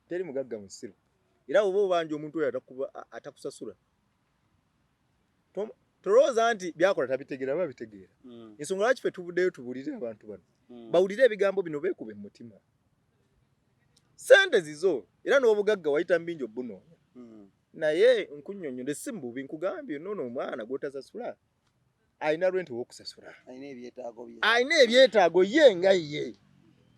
teri mugagga musiru era obo banje omuntu oyo atakusasula tolooza nti byakola tabitegeera babitegeera ensonga lwaki ffe tubuddeyo tubulire abantu bano bawulire ebigambo bino beekube mu mutima sente zizo era n'obugagga wayita mbingi obbunoonya naye nkunnyonnyonde si mububi nkugambye noono omwana gw'otasasula alina rwenti w'okusasula alina ebyetaago ye nga ye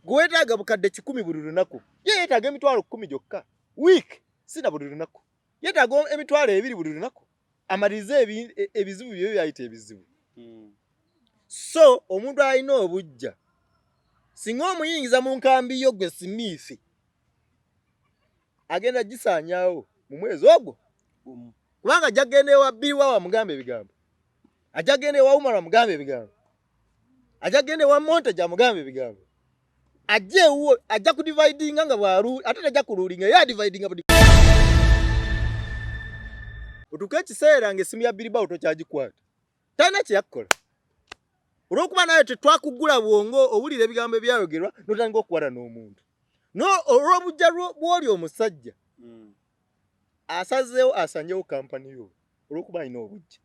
gweetaaga bukadde 100 buli lunaku ye yeetaaga emitwalo 10 gyokka wiiki sina buli lunaku yeetaaga emitwalo 2 buli lunaku amalize ebizibu byo byayita ebizibu so omuntu alina obujja singa omuyingiza mu nkambi yo gwe Smith agenda gisaanyaawo mu mwezi ogwo kubanga ajja kugenda ewa Biriwa mugambe ebigambo ajja kugenda ewa Umar mugambe ebigambo ajja kugenda ewa Montage mugambe ebigambo ajja ku dividinga nga bwaru ate tajja kululinga ya dividinga budi otuka ekiseera ng'essimu ya Biriba otokyagikwata talina kyeyakukola olw'okuba naye tetwakugula bwongo owulira ebigambo ebyayogerwa n'otandika okuwala n'omuntu no olw'obujja bw'oli omusajja asazeewo asanyewo kampani yo olw'okuba alina obujja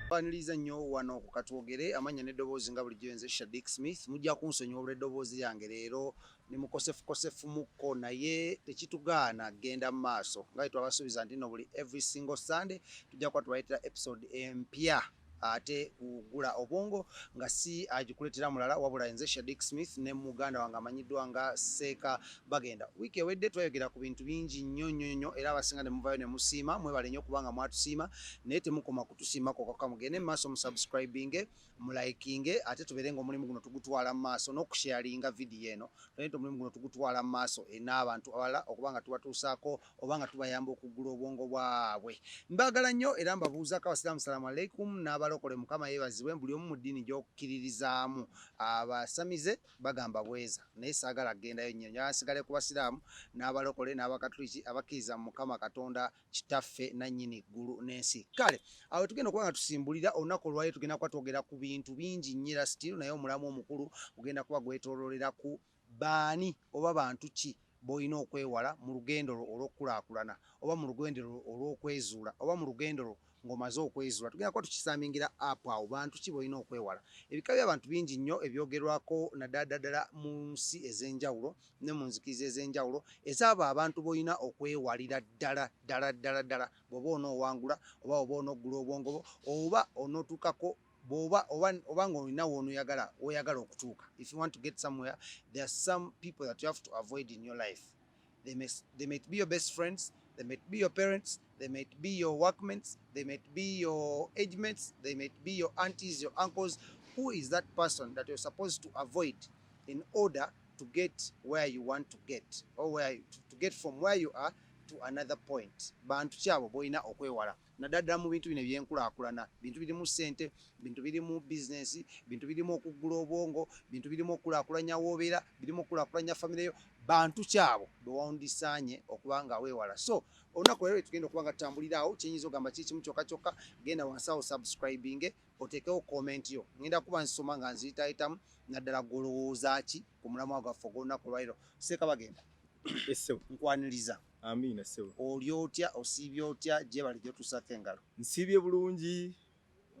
Paneliza nnyo wano ku Katwogere amanya n'eddoboozi nga bulijjo nze Shadik Smith mujja kunsonyiwa eddoboozi lyange leero ni mukosefu mukko naye tekitugaana genda mu maaso nga twabasuubiza nti no buli every single Sunday tujja kuba tubayitira episode empya ate Ggula Obwango nga si agikuletera mulala wabula nze Shadik Smith ne muganda wange amanyiddwa nga Seeka Bagenda. Wiiki ewedde twayogera ku bintu bingi nnyo era abasinga ne muvayo ne musiima mwebale nnyo kubanga mwatusiima naye temukoma kutusiima kokka mugende mu maaso mu subscribing mu liking ate tubeere ng'omulimu guno tugutwala mu maaso n'okusharinga video eno naye omulimu guno tugutwala mu maaso n'abantu abalala okubanga tubatuusaako oba nga tubayamba okuggula obwongo bwabwe. Mbagala nnyo era mbabuuzaako abasiraamu salaamu alaikum n'abalokole Mukama yeebazibwe buli omu mu ddiini gy'okkiririzaamu abasamize bagamba bweza naye saagala kugendayo nnyo nsigale ku basiraamu n'abalokole n'abakatuliki abakkiriza mu Mukama Katonda kitaffe nannyini ggulu n'ensi. Kale awo tugenda okuba nga tusimbulira olunaku olwaleero tugenda kuba twogera ku bintu bingi nnyo era still naye omulamu omukulu ogenda kuba gwetooloolera ku baani oba bantu ki b'olina okwewala mu lugendo olw'okulaakulana oba mu lugendo olw'okwezuula oba mu lugendo ng'omaze okwezuula tugenda kuba tukisamingira apo awo bantu ki b'olina okwewala. Ebika by'abantu bingi nnyo ebyogerwako naddala mu nsi ez'enjawulo ne mu nzikiriza ez'enjawulo ezaabo abantu b'olina okwewalira ddala bw'oba onoowangula oba oba onoggula obwongo bwo oba onootuukako oba ng'olina w'oyagala okutuuka. If you want to get somewhere, there are some people that you have to avoid in your life. They might be your best friends, they might be your parents, they might be your workmates, they might be your age mates, they might be your aunties, your uncles. Who is that person that you're supposed to avoid in order to get where you want to get or to get from where you are to another point? Bantu kyabo boyina okwewala naddala mu bintu bino ebyenkulaakulana bintu birimu ssente bintu birimu bizinesi bintu birimu okuggula obwongo bintu birimu okulaakulanya w'obeera birimu okulaakulanya famire yo bantu kyabo bewawundisaanye okuba nga weewala. So olunaku leero tugenda okuba nga tutambulira awo kyenyinza ogamba kikimu kyokka genda wansi awo subscribing oteekewo comment yo ngenda kuba nsoma nga nziyitayitamu naddala golowooza ki ku mulamwa gwaffe ogw'olunaku olwaleero. Seeka Bagenda nkwaniriza. Amiina sebo. Oli otya osiibye otya gye bali gyotuusako engalo? Nsiibye bulungi.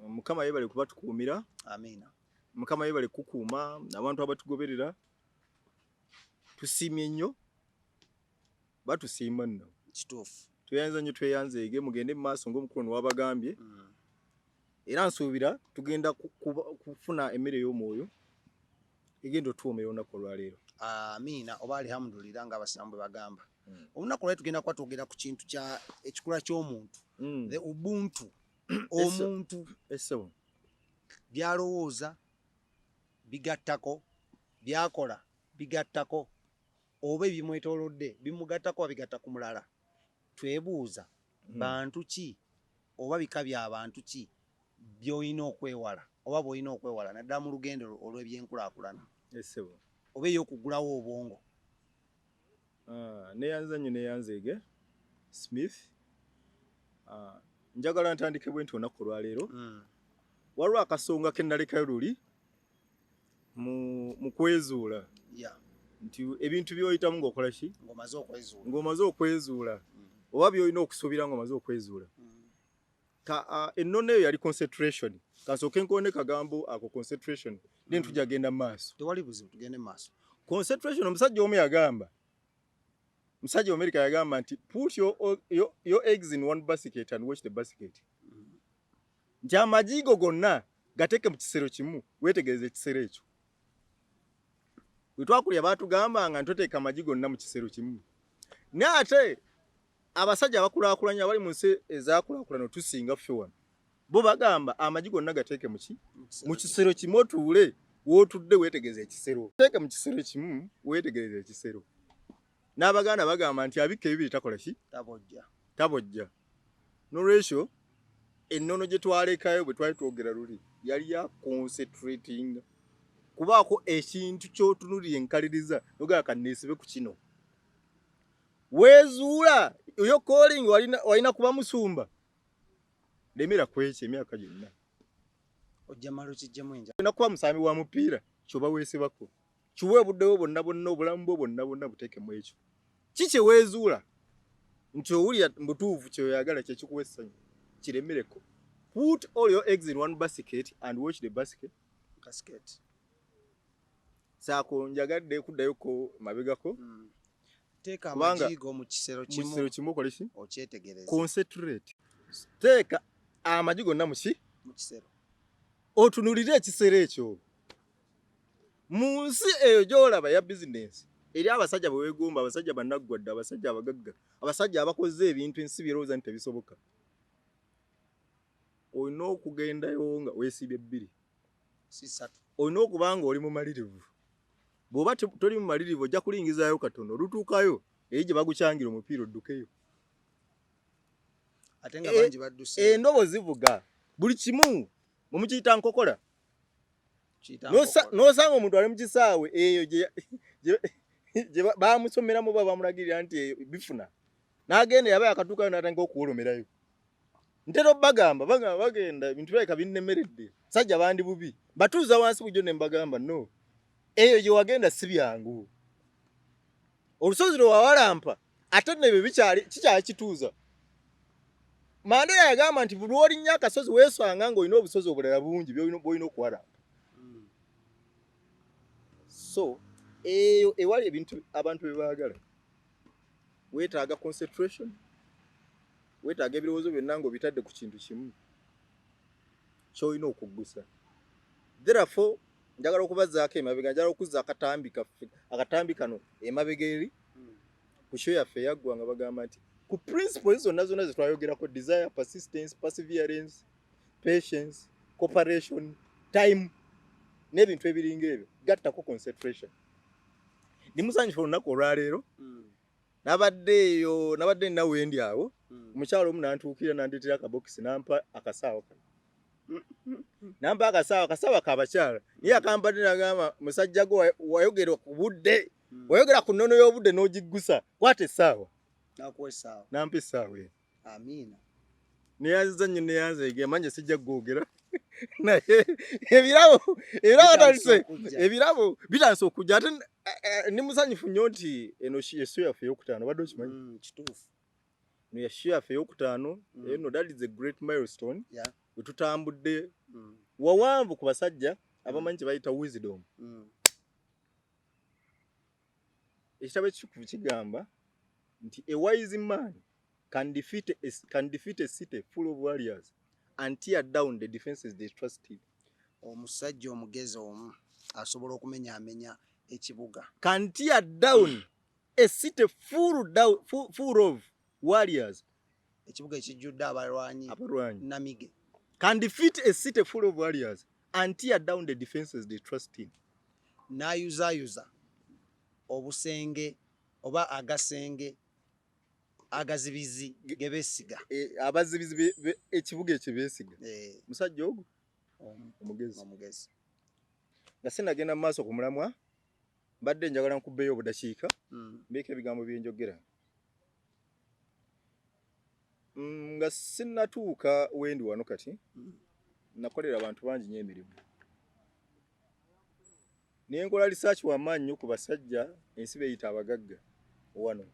Mukama yeebale kuba tukuumira. Amiina. Mukama yeebale kukuuma abantu abatugoberera. Tusiimye nnyo. Batusiima nno. Kituufu. Tweyanza nnyo tweyanzeege mugende mu maaso ng'omukulu wabagambye. Era nsuubira tugenda kufuna emmere y'omwoyo egenda otuwoomera olunaku olwaleero. Amiina oba alhamdulillah ng'abasiraamu bwe bagamba. Olunaku olwaleero tugenda kuba twogera ku kintu ekikula ky'omuntu. The ubuntu. Omuntu essebo byalowooza bigattako byakola bigattako oba ebimwetoolodde bimugattako oba bigatta ku mulala. Twebuuza bantu ki oba bika by'abantu ki by'olina okwewala oba bw'olina okwewala naddala mu lugendo olw'ebyenkulaakulana essebo oba ey'okuggulawo obwongo. Neyanza nnyo neyanzeege Smith. Njagala ntandike bwe nti olunaku olwaleero waliwo akasonga ke nalekayo luli mu kwezuula nti ebintu byoyitamu ng'okola ki ng'omaze okwezuula oba byolina okusuubira ng'omaze okwezuula ennono eyo yali concentration kasooke nkone kagambo ako concentration then tujja genda mu maaso tewali buzibu tugende mu maaso concentration omusajja omu yagamba musajja America yagamba nti put your eggs in one basket and watch the basket nti amajigo gonna gateeke mu kisero kimu weetegereze ekisero ekyo bwe twakulya baatugambanga ntoteeka amagi gonna mu kisero kimu naye ate abasajja abakulaakulanya abali mu nsi ezaakulaakulana tusinga ffe wano bo bagamba amagi gonna gateeke mu kisero kimu otuule wootudde weetegereze ekisero teeka mu kisero kimu weetegereze ekisero n'Abaganda bagamba nti abikka ebibiri takola ki tabojja n'olwekyo ennono gye twalekayo bwe twali twogera luli yali ya concentrating kubaako ekintu ky'otunulira enkaliriza nogala kanneesibe ku kino weezuula yo calling walina kuba musumba lemera kwekyo emyaka gyonna ojja malo kijjemu enja olina kuba musambi wa mupiira kyoba weesibako kiwe buddewo bonna bonna obulamu bwo bonna bonna buteekemu ekyo kiki weezuula nti owulira mbutuufu kyoyagala kyekikuwa essanyu kiremereko put all your eggs in one basket and watch the basket saako njagadde kuddayoko mabegako teeka amajigo mu kisero kimu okole ki okyetegereze concentrate teeka amagi gonna mu kisero otunulire ekisero ekyo mu nsi eyo gy'olaba ya bizinensi eri abasajja beweegomba abasajja bannaggwadde abasajja abagagga abasajja abakoze ebintu ensi birowooza nti tebisoboka olina okugendayo nga weesibye bbiri olina okuba nga oli mumalirivu bw'oba toli mumalirivu ojja kulingizaayo katono olutuukayo eri gye bagukyangira omupiira oddukeyo ate nga bangi badduse endobo zivuga buli kimu mumukiyita nkokola n'osanga omuntu ali mu kisaawe eyo gye baamusomeramu oba bamulagirira nti eyo bifuna n'agenda yaba yakatuukayo n'atandika okuwolomerayo ntera obbagamba bagenda ebintu birabika binnemeredde sajja bandi bubi batuuza wansi bujjo ne mbagamba no eyo gye wagenda si byangu olusozi lwe wawalampa ate nebyo kikyali kituuza Mandela yagamba nti buli olinnya akasozi weesanga ng'olina obusozi obulala bungi bw'olina okuwalampa so eyo ewali ebintu abantu bye baagala weetaaga concentration weetaaga ebirowoozo byonna ng'obitadde ku kintu kimu ky'olina okuggusa therefore njagala okubazzaako emabega njagala okuzza akatambi kano emabega eri ku show yaffe eyaggwa nga bagamba nti ku principles zonna zonna zetwayogerako desire persistence perseverance patience cooperation time n'ebintu ebiringa ebyo gattako concentration ndi musanyufu olunaku olwaleero nabadde nnawe ndi awo omukyalo omu nantuukira nandeetera akabokisi nampa akasaawa kano nampa akasaawa kabakyala naye akambadde nagamba musajja gwe wayogera ku budde wayogera ku nnono y'obudde n'ogiggusa kwata essaawa nampa essaawa eyo amiina neyanziza nnyo neyanzeege manje sijja gwogera naye ebirabo bitandise okujja ate ndi musanyufu nnyo nti eno yesu yaffe ey'okutaano badde okimanyi kituufu no yesu yaffe ey'okutaano eno that is a great milestone we tutambudde wawanvu ku basajja abamanyi kye bayita wisdom ekitabo ekitukuvu kigamba nti a wise man can defeat a city full of warriors and tear down the defenses they trusted. Omusajja omugezi omu asobola okumenyaamenya ekibuga. Can tear down a city full of warriors. Ekibuga ekijjudde abalwanyi namige. Can defeat a city full of warriors and tear down the defenses they trust in. N'ayuzaayuza obusenge oba agasenge agazibizi ge beesiga. Abazibizi ekibuga ekyo beesiga. Musajja ogwo omugezi. Nga sinagenda mu maaso ku mulamwa mbadde njagala nkubbeeyo obudakiika mbeeko ebigambo bye njogera. Nga sinnatuuka wendi wano kati nakolera abantu bangi nnyo emirimu. Niye nkola research wamaanyi nnyo ku basajja ensi beyita abagagga wano.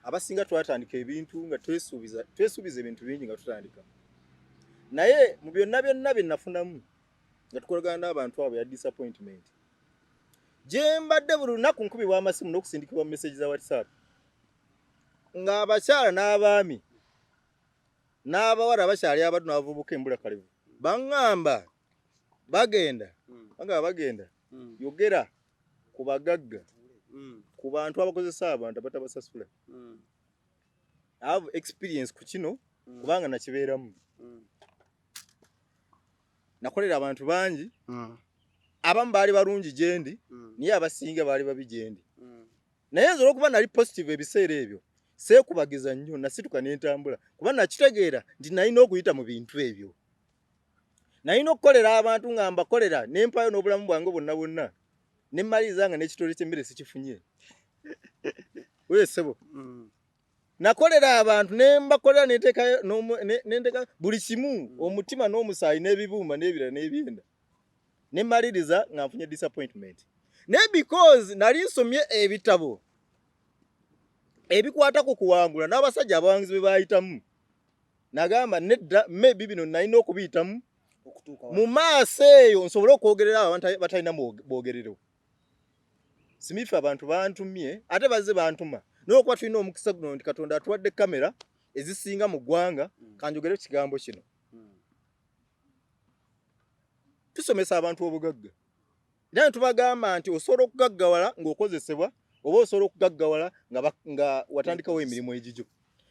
Abasinga twatandika ebintu nga twesuubiza ebintu bingi nga tutandika. Naye mu byonna bye nafunamu nga tukolagana n'abantu abo ya disappointment. Gye mbadde buli lunaku nkubibwa amasimu n'okusindikibwa mu message za WhatsApp. Ng'abakyala n'abaami n'abawala abakyali abaddu n'abavubuka embula kalevu baŋŋamba bagenda yogera ku bagagga ku bantu abakozesa abantu abatabasasula. I have experience ku kino kubanga nakibeeramu. Nakolera abantu bangi abamu baali balungi gye ndi naye abasinga baali babi gye ndi. Naye nsobola okuba nali positive ebiseera ebyo seekubagiza nnyo nasituka n'entambula kuba nakitegeera nti nalina okuyita mu bintu ebyo. Nalina okukolera abantu nga mbakolera n'empayo n'obulamu bwange bwonna ne mmaliriza nga n'ekitole ky'emmere sikifunye. Weesebo nakolera abantu ne mbakolera n'enteeka buli kimu omutima n'omusaayi n'ebibumba n'ebirala n'ebyenda ne mmaliriza nga nfunye disappointment. Ne because nali nsomye ebitabo ebikwata ku kuwangula n'abasajja abawangizi be bayitamu nagamba nedda maybe bino nalina okubiyitamu mu maaso eyo nsobole okwogerera abantu batalina boogerero. Simifu abantu bantumye ate bazze bantuma n'okuba tulina omukisa guno nti Katonda atuwadde kamera ezisinga mu ggwanga kanjogere kigambo kino. Tusomesa abantu obugagga era ne tubagamba nti osobola okugaggawala ng'okozesebwa oba osobola okugaggawala nga watandikawo emirimu egijo.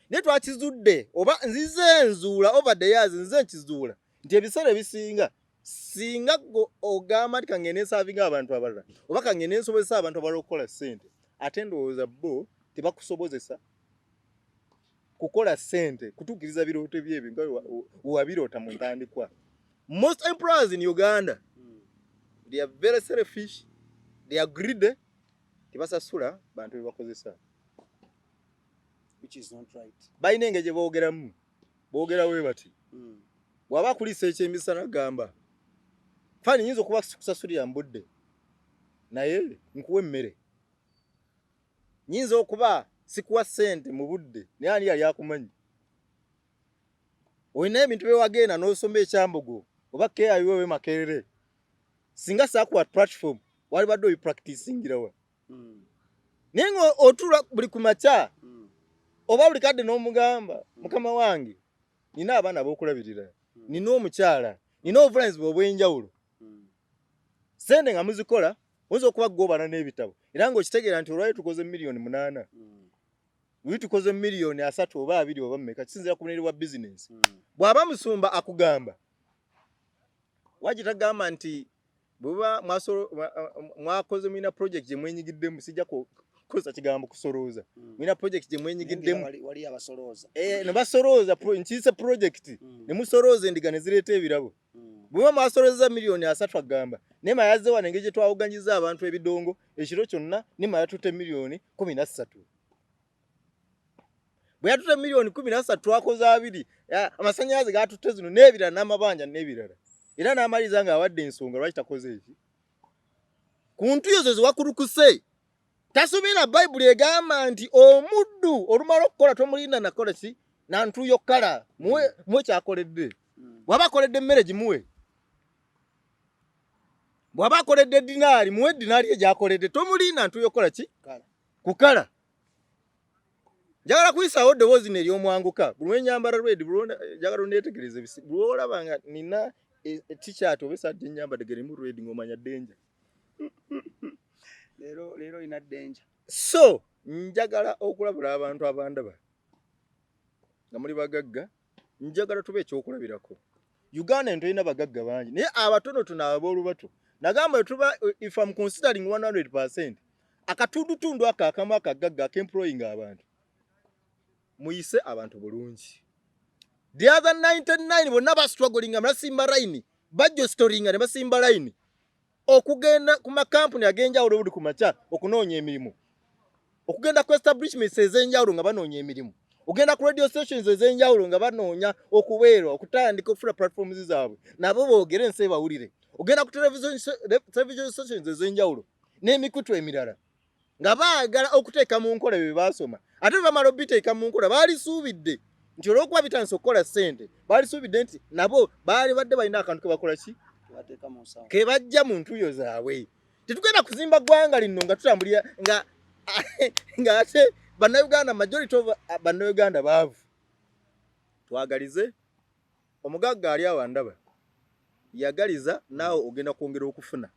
Naye twakizudde oba nzize nzuula over the years nze nkizuula nti ebiseera ebisinga singa ogamba nti kangende nsaavinga abantu abalala oba kangende nsobozesa abantu abalala okukola ssente ate ndowooza bo tebakusobozesa kukola ssente kutuukiriza birooto byebyo nga wabiroota mu ntandikwa. Most employers in Uganda they are very selfish, they are greedy, tebasasula bantu bebakozesa, which is not right. Balina engeri gye boogeramu boogera we bati bw'aba akulisa eky'emisana gamba fani nyinza okuba kusasulira mbudde naye nkuwa emmere, nyinza okuba sikuwa ssente mu budde naye ani yali akumanyi. Olina ebintu byewagenda n'osoma ekyambogo oba keyayiwewe makerere singa saakuwa platform wali badde obipracticingirawa. Naye nga otula buli ku makya oba buli kadde n'omugamba mukama wange nina abaana ab'okulabirira, nina omukyala, nina obuvunaanyizibwa obw'enjawulo, ssente nga muzikola oyinza okuba gobana n'ebitabo era ng'okitegeera nti olwali tukoze miliyoni 8 luli tukoze miliyoni 3 oba 2 oba mmeka kisinzira ku bunene bwa bizinensi. Bw'aba musumba akugamba wagitagamba nti bweba mwakoze mwina project gye mwenyigiddemu sijja kukoza kigambo kusolooza mwina project gye mwenyigiddemu wali abasolooza ne basolooza nkiyise project ne musolooza endiga ne zireeta ebirabo. Bweba mwasolooza miliyoni 3 agamba nema yazze wano engeri gye twawuganyiza abantu ebidongo ekiro kyonna nema yatutte miliyoni 13. Bwe yatutte miliyoni 13 twakoze 2 amasannyalaze gatutte zino n'ebirala n'amabanja n'ebirala era n'amaliza nga awadde ensonga lwaki takoze eki ku ntu ezo ze wakulukuse. Tasubira Bayibuli egamba nti omuddu olumala okukola tomulinda nakola ki nantuyo kala muwe kyakoledde. Bw'aba akoledde emmere gimuwe, bw'aba akoledde dinaari muwe dinaari egyakoledde, tomulinda ntuyo kola ki kukala. Njagala kuyisaawo ddoboozi ery'omwanguka buli lwenyambala lwedi njagala onneetegereze bisi buli olaba nga nina t-shirt oba essaati ennyambadde gerimu lwedi ng'omanya ddenja. Leero ina ddenja. So njagala okulabula abantu abandaba nga muli bagagga, njagala tube ekyokulabirako. Uganda entolina bagagga bangi naye abatono ab'olubatu nagamba tuba if I'm considering 100% akatundutundu akamu akagagga akemploying abantu muyise abantu bulungi. The other 99 bonna bastrugglinga basimba line bajjo storinga ne basimba line okugenda ku makampuni ag'enjawulo buli ku makya okunoonya emirimu, okugenda ku establishments ez'enjawulo nga banoonya emirimu, ogenda ku radio stations ez'enjawulo nga banoonya okuweerwa okutandika okufuna platforms zaabwe nabo boogere ensi bawulire. ogenda ku television stations ez'enjawulo n'emikutu emirala nga baagala okuteeka mu nkola bye baasoma ate bamala obiteeka mu nkola baalisuubidde nti olw'okuba bitandise okukola ssente baalisuubidde nti nabo baali badde balina akantu ke bakola ki ke bajja mu ntuuyo zaabwe tetugenda kuzimba ggwanga lino nga tutambulira nga ate bannayuganda majority of bannayuganda baavu twagalize omugagga ali awo ndaba yagaliza naawe ogenda kwongera okufuna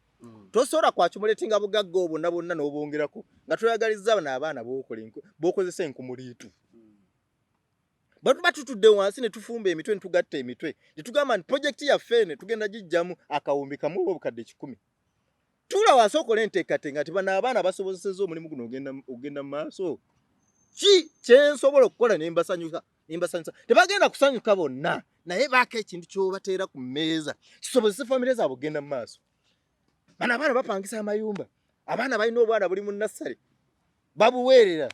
tosobola kwakumuletinga bugagga obwo na bonna n'obongerako nga toyagalizza n'abaana b'okozesa enkumuliitu bwe tuba tutudde wansi ne tufumba emitwe ne tugatta emitwe ne tugamba nti pulojekiti yaffe ene tugenda gijjamu akawumbi kamu oba obukadde 10 tuula wansi okola enteekateeka nti bano abaana basobozesezza omulimu guno ogenda mu maaso ki kyensobola okukola ne mbasanyusa tebagenda kusanyuka bonna naye baako ekintu ky'obateera ku mmeeza kisobozese famire zaabwe okugenda mu maaso bano abaana bapangisa amayumba abaana balina obwana buli mu nassale babuweerera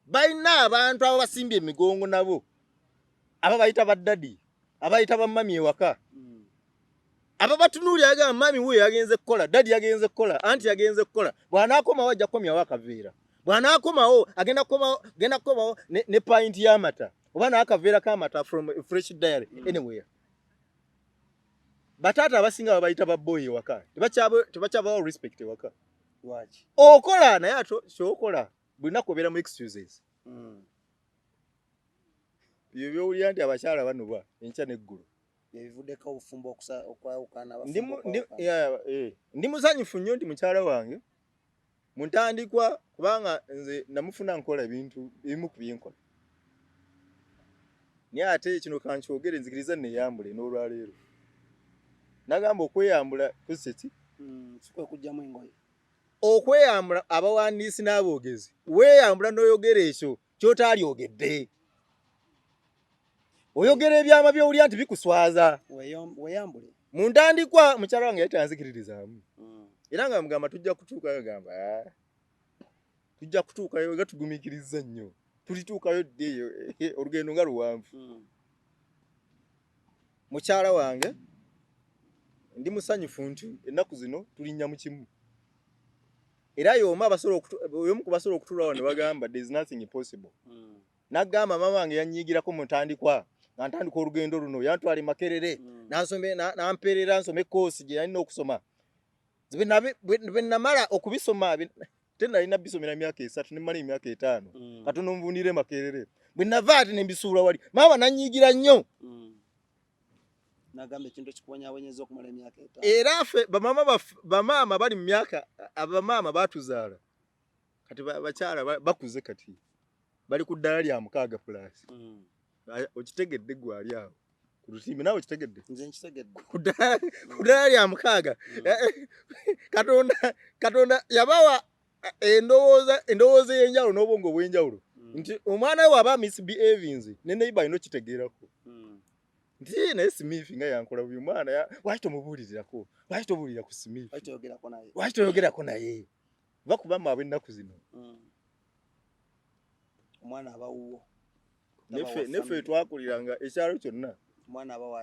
balina abantu abo basimbye emigongo nabo aba bayita baddadi abayita bammami ewaka aba batunuulira yagamba mami wuyo yagenze kukola dadi yagenze kukola anti yagenze kukola bw'anaakomawo ajja kukomyawo akaveera bw'anaakomawo agenda kukomawo ne pint y'amata oba n'akaveera k'amata from a fresh dairy anywhere bataata abasinga babayita babboyi ewaka tebakyabawo respect ewaka lwaki okola naye ato kyokola bulina kubeera mu excuses byo byowulira nti abakyala banubwa enkya n'eggulu ebivuddeko obufumbo okwawukana ndi musanyufu nnyo nti mukyala wange muntandikwa kubanga nze namufuna nkola bintu ebimu ku byenkola naye ate kino kankyogere nzikiriza neeyambule n'olwaleero nagamba okweyambula kuseki sikwekugjamu engoye okweyambula abawandiisi n'aboogezi weeyambula n'oyogera ekyo kyotalyogedde oyogera ebyama by'owulira nti bikuswaza weeyambule mu ntandikwa mukyala wange yali tanzikiririzaamu era nga mugamba tujja kutuukayo gamba tujja kutuukayo nga tugumiikiriza nnyo tulituukayo ddeeyo olugendo nga luwanvu mukyala wange ndi musanyufu nti ennaku zino tulinnya mu kimu era y'omu ku basobola okutuulawo ne bagamba there is nothing impossible nagamba mama wange yanyiigirako mu ntandikwa nga ntandika olugendo luno yantwala Makerere nampeerera nsome koosi gye yalina okusoma bwe namala okubisoma tenalina bisomera myaka 3 ne mmala emyaka 5 katono nvunire Makerere bwe nava ate ne mbisuula wali mama nanyiigira nnyo nagamba ekintu ekikuwonyawonyeza okumala emyaka 5 era ffe bamaama bali mu myaka abamaama batuzaala kati bakyala bakuze kati bali ku ddala lya 6 plus okitegedde gwali awo ku lutimbe nawe okitegedde nze nkitegedde ku ddala lya 6 katonda yabawa endowooza ey'enjawulo n'obwongo obw'enjawulo nti omwana we waba misbehavings ne neighbor alina okitegeerako nti naye Smith nga yankola buli mwana lwaki tomubuulirirako lwaki tobuulira ku Smith lwaki toyogerako naye va kuba maabwe ennaku zino omwana abawuwo neffe twakuliranga ekyalo kyonna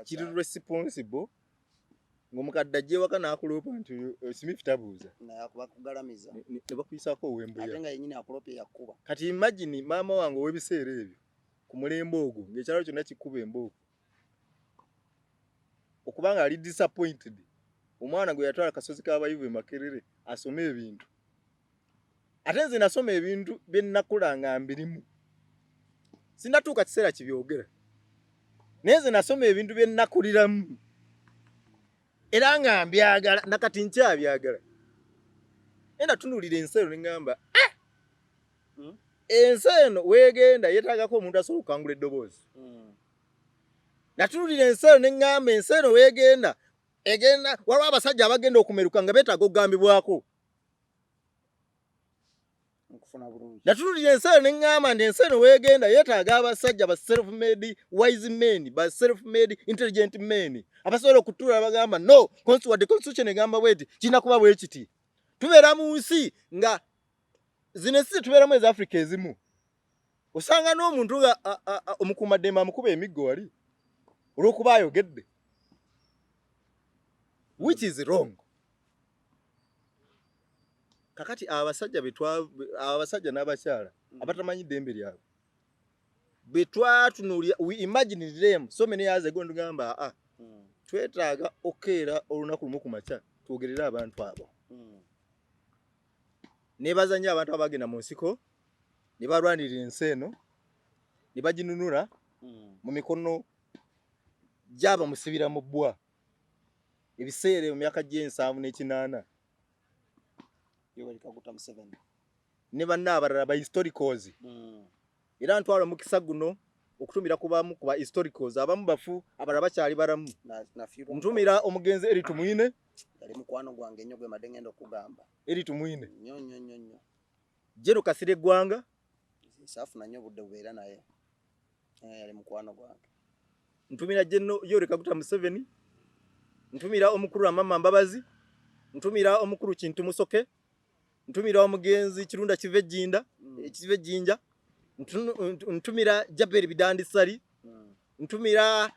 kiri responsible ng'omukadde ajja ewaka n'akuloopa nti Smith tabuuza ne bakuyisako ow'embuya kati imagine maama wange ow'ebiseera ebyo ku mulembe ogwo ng'ekyalo kyonna kikuba emboogo okubanga ali disappointed omwana gwe yatwala kasozi k'abayivu e Makerere asome ebintu ate nze nasoma ebintu bye nnakula nga mbirimu sinatuuka kiseera kibyogera naye nze nasoma ebintu bye nnakuliramu era nga mbyagala nakati nkyabyagala enda tunuulira ensi eno ne ŋŋamba ensi eno weegenda yeetaagako omuntu asobola okukangula eddoboozi natunuulira ensi eno ne ŋŋamba ensi eno weegenda egenda waliwo abasajja abagenda okumeruka nga beetaaga okugambibwako natunuulira ensi eno ne ŋŋamba nti ensi eno weegenda yeetaaga abasajja ba self-made wise men ba self-made intelligent men abasobola okutuula bagamba no constitution egamba bweti kirina kuba bwe kiti tubeera mu nsi nga zino ensi tubeeramu eza Africa ezimu osanga n'omuntu nga omukuumaddembe amukuba emiggo wali olw'okuba ayogedde which is wrong. Kakati abasajja n'abakyala abatamanyi ddembe lyabwe betwatunuulira, we imagine them so many years ago ndugamba twetaaga okeera olunaku lumu ku makya twogerere abantu abo. Nebaza nnyo abantu abagenda mu nsiko ne balwanirira ensi eno ne baginunula mu mikono gyaba musibira mu bbwa ebiseera mu myaka gy'ensanvu n'ekinaana ne banna abalala ba historicals era ntwala mukisa guno okutumira kubamu kuba historicals abamu bafu abalala bakyali balamu. Ntumira omugenzi eri tumwine yali mukwano gwange nnyo gwe madde ngenda okugamba eri tumwine nnyo Jero Kasire Gwanga saafuna nnyo budde bubeera naye yali mukwano gwange. Ntumira Jenno Yoweri Kaguta Museveni, ntumira omukulu Amama Mbabazi, ntumira omukulu Kintu Musoke, ntumira omugenzi Kirunda Kivejjinda Kivejjinja, ntumira Jaberi Bidandi Sali, ntumira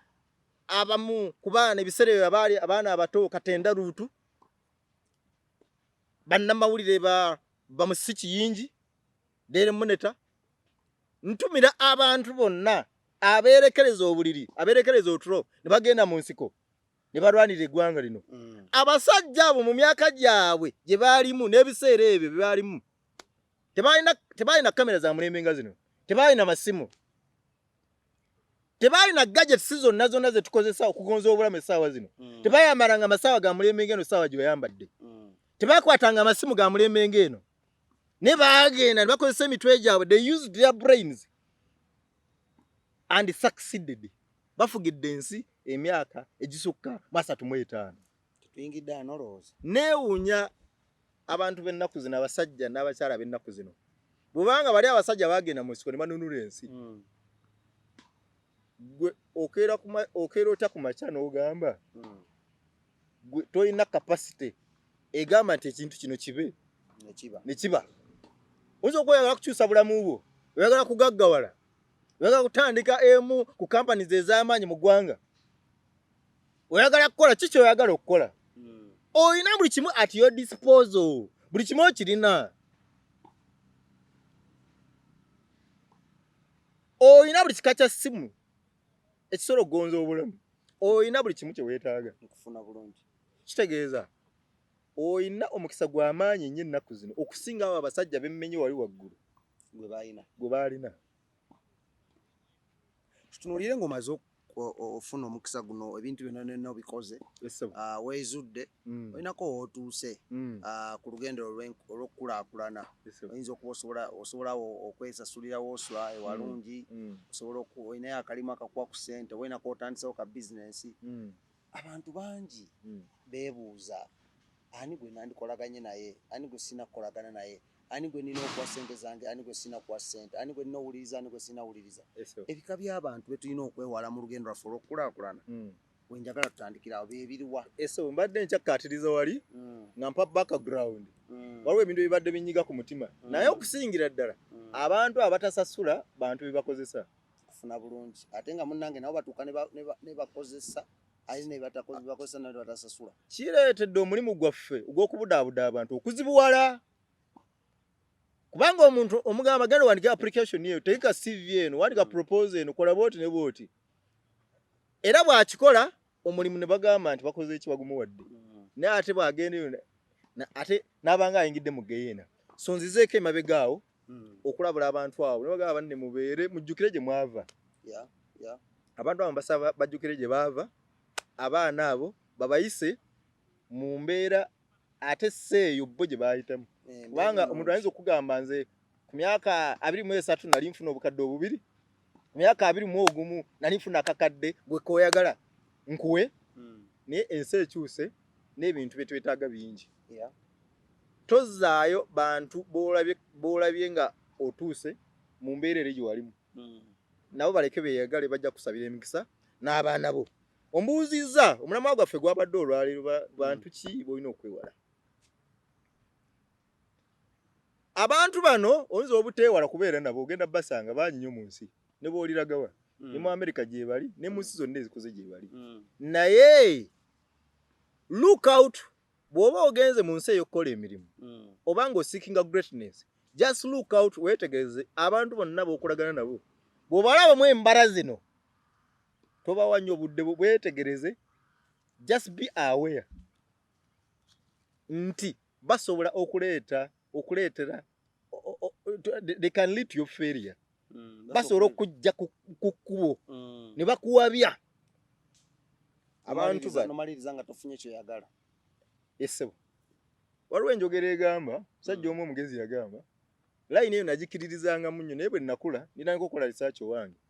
abamu ku baana ebiseera abaali abaana abato Katenda Ruutu, bannamawulire ba Musiki Yingi, Daily Monitor, ntumira abantu bonna aberekereza obuliri aberekereza otulo ne bagenda mu nsiko ne balwanira eggwanga lino. Abasajja abo mu myaka gyabwe gye baalimu n'ebiseera ebyo bye baalimu tebalina kamera za mulembe nga zino, tebalina masimu, tebalina gadgets zonna zonna ze tukozesa okugonza obulamu essaawa zino, tebayamalanga amasaawa ga mulembe ng'eno essaawa gye bayambadde, tebakwatanga amasimu ga mulembe ng'eno, ne baagenda ne bakozesa emitwe gyabwe. They used their brains and succeeded. Bafugidde ensi emyaka egisukka 35. Tuyingidde anolooza. Neewuunya abantu b'ennaku zino, abasajja n'abakyala b'ennaku zino, bubanga bali abasajja baagenda mu nsiko ne banunula ensi. Gwe okeera otya ku makya n'ogamba gwe tolina capacity egamba nti ekintu kino kibe ne kiba. Oyinza okweyagala kukyusa bulamu bwo, oyagala kugaggawala, oyagala kutandika emu ku companies ez'amaanyi mu ggwanga, oyagala kukola kiki oyagala okukola. Oyina buli kimu at your disposal, buli kimu okirina. Oyina buli kika kya ssimu ekisobola okugonza obulamu, oyina buli kimu kye weetaaga okufuna bulungi. Kitegeeza oyina omukisa gw'amaanyi nnyo ennaku zino okusinga abo abasajja b'emmenye wali waggulu gwe baalina. Tutunuulire ng'omaze ofuna omukisa guno, ebintu byonna obikoze, weezudde, olinako w'otuuse ku lugendo olw'okukulaakulana. Oyinza okuba osobola okwesasulira w'osula ewalungi, olinayo akalimu akakuwa ku ssente, olinako otandisewo ka bizinensi. Abantu bangi beebuuza, ani gwe nandikolaganye naye, ani gwe sina kukolagana naye, ani gwe nina okuwa ssente zange, ani gwe sina kuwa ssente, ani gwe nina owuliriza, ani gwe sina wuliriza. Ebika by'abantu be tulina okwewala mu lugendo lwaffe olw'okukulaakulana, we njagala tutandikira awo beebiriwa. Mbadde nkyakkaatiriza wali nga mpa background, waliwo ebintu ebibadde binyiga ku mutima, naye okusingira ddala abantu abatasasula bantu be bakozesa kufuna bulungi, ate nga munnange nabo batuuka ne bakozesa bakozesa nabo batasasula. Kireetedde omulimu gwaffe ogw'okubudaabuda abantu okuzibuwala. Kubanga omuntu omugamba genda wandika application yeyo, teeka CV eno, wandika proposal eno, kola bwoti ne bwoti. Era bw'akikola omulimu ne bagamba nti bakoze eki bagumuwadde. Naye ate bw'agenda ate n'abanga ayingidde mu Gwo'yiina. So nzizeeko emabega awo okulabula abantu abo ne bagamba banne mubeere mujjukire gye mwava. Abantu abo basaba bajjukire gye baava, abaana abo babayise mu mbeera ate seeyo bo gye baayitamu. Kubanga omuntu ayinza okugamba nze ku myaka 23 nali nfuna obukadde obubiri, ku myaka 21 nali nfuna akakadde, gwe kooyagala nkuwe, naye ensi ekyuse n'ebintu bye twetaaga bingi. Tozaayo bantu boolabye nga otuuse mu mbeera eri gye walimu. Nabo baleke beeyagale, bajja kusabira emikisa n'abaana bo. Ombuuzizza omulamwa gwaffe gwabadde olwaleero bantu ki b'olina okwewala. Abantu bano oyinza obuteewala kubeera nabo, ogenda basanga bangi nnyo mu nsi, ne b'oliragawa ne mu Amerika gye bali ne mu nsi zonna ezikoze gye bali. Naye look out bw'oba ogenze mu nsi ey'okukola emirimu oba ng'osikinga greatness just look out weetegereze abantu bonna b'okolagana nabo bw'obalabamu embala zino tobawa nnyo obudde bwetegereze just be aware nti basobola okuleetera they can lead to your failure basobola okujja ku kkubo ne bakuwabya abantu banomaliriza nga tofunye kyoyagala essebo waliwo enjogera egamba musajja omu omugezi yagamba layini eyo nagikiririzangamu nnyo naye bwe nnakula nitandika okukola research owange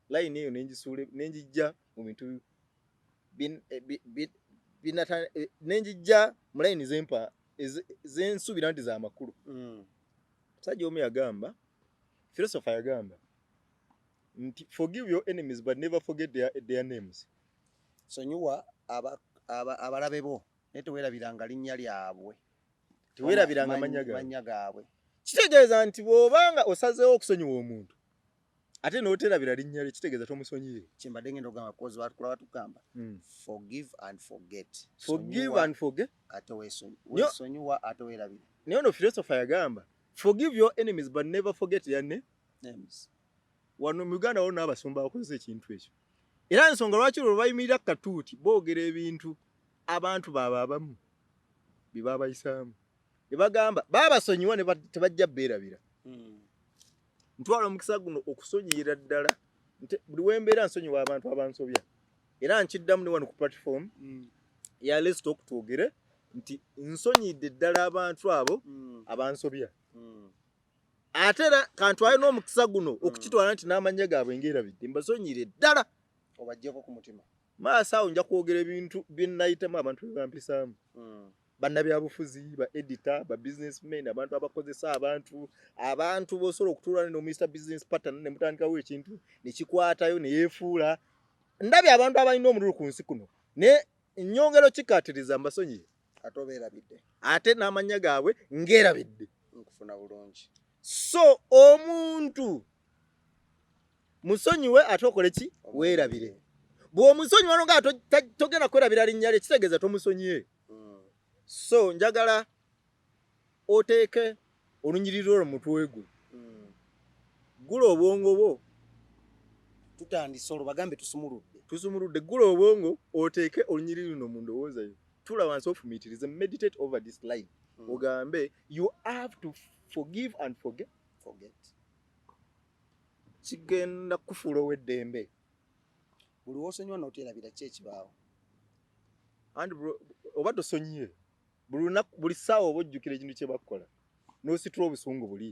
layini eyo nenjijja mu bintu nenjijja mu layini zempa zensuubira nti z'amakulu musajja omu yagamba philosopher yagamba nti forgive your enemies but never forget their names sonyiwa abalabe bo naye teweerabiranga linnya lyabwe teweerabiranga mannya gaabwe kitegeeza nti bw'obanga osazeewo okusonyiwa omuntu ate n'oterabira linnya lye kitegeeza tomusonyiye kimbadde ngenda ogamba kozi batukula batugamba forgive and forget ate weesonyiwa ate weerabira naye ono philosopher yagamba forgive your enemies but never forget their names wano mu Uganda waliwo n'abasumba bakozesa ekintu ekyo era ensonga lwaki lwe bayimirira ku katuuti boogera ebintu abantu baaba abamu bye baabayisaamu ne bagamba baabasonyiwa ne tebajja beerabira ntwala omukisa guno okusonyiyira ddala buli wembeera nsonyiwa abantu abansobya era nkiddamu ne wano ku platform ya Let's Talk twogere nti nsonyidde ddala abantu abo abansobya ate era kantwale n'omukisa guno okukitwala nti n'amannya gaabwe ngeerabidde mbasonyire ddala obajjeko ku mutima maaso awo nja kwogera ebintu bye nnayitamu abantu bye bampisaamu bannabyabufuzi ba editor ba businessmen abantu abakozesa abantu b'osobola okutuula ne Mr Business Partner ne mutandikawo ekintu ne kikwatayo ne yeefuula ndabye abantu abalina omululu ku nsi kuno ne nnyongero kikaatiriza mbasonyiye ate obeerabidde ate n'amannya gaabwe ngeerabidde nkufuna bulungi so omuntu musonyiwe ate okole ki weerabire bw'omusonyiwa nga togenda kwerabira linnya lye kitegeeza tomusonyiye so njagala oteeke olunyiriri olwo mutwe gwo Ggula obwongo bwo tutandise olwo bagambe tusumuludde Ggula obwongo oteeke olunyiriri luno mu ndowooza yo tula wansi ofumiitirize meditate over this line ogambe you have to forgive and forget kigenda kufuula ow'eddembe buli w'osonyiwa n'oteerabira ki ekibaawo andi oba tosonyiye buli ssaawa oba ojjukira ekintu kye bakukola n'ositula obusungu buli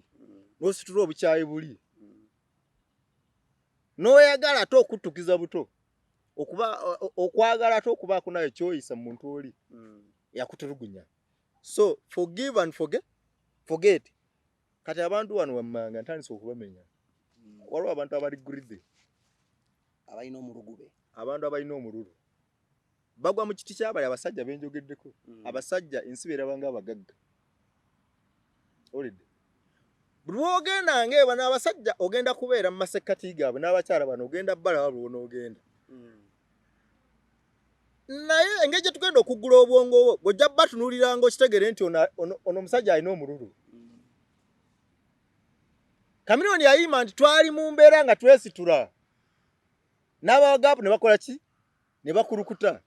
n'ositula obukyayi buli n'oyagala ate okuttukiza buto okwagala ate okubaako nayo kyoyisa mu muntu oli yakutulugunya so forgive and forget kati abantu wano wammanga ntandise okubamenya waliwo abantu abaligulidde abalina omulugube abantu abalina omululu bagwa mu kiti kyabali abasajja benjogeddeko abasajja ensi beerabanga abagagga olidde buli wogenda ng'eba n'abasajja ogenda kubeera mu masekkati gaabwe n'abakyala bano ogenda balaba buli wonoogenda naye engeri gye tugenda okuggula obwongo bwo bw'ojja batunuuliranga okitegere nti ono omusajja alina omululu Kamiliyoni yayima nti twali mu mbeera nga twesitula n'abawagaapu ne bakola ki ne bakulukuta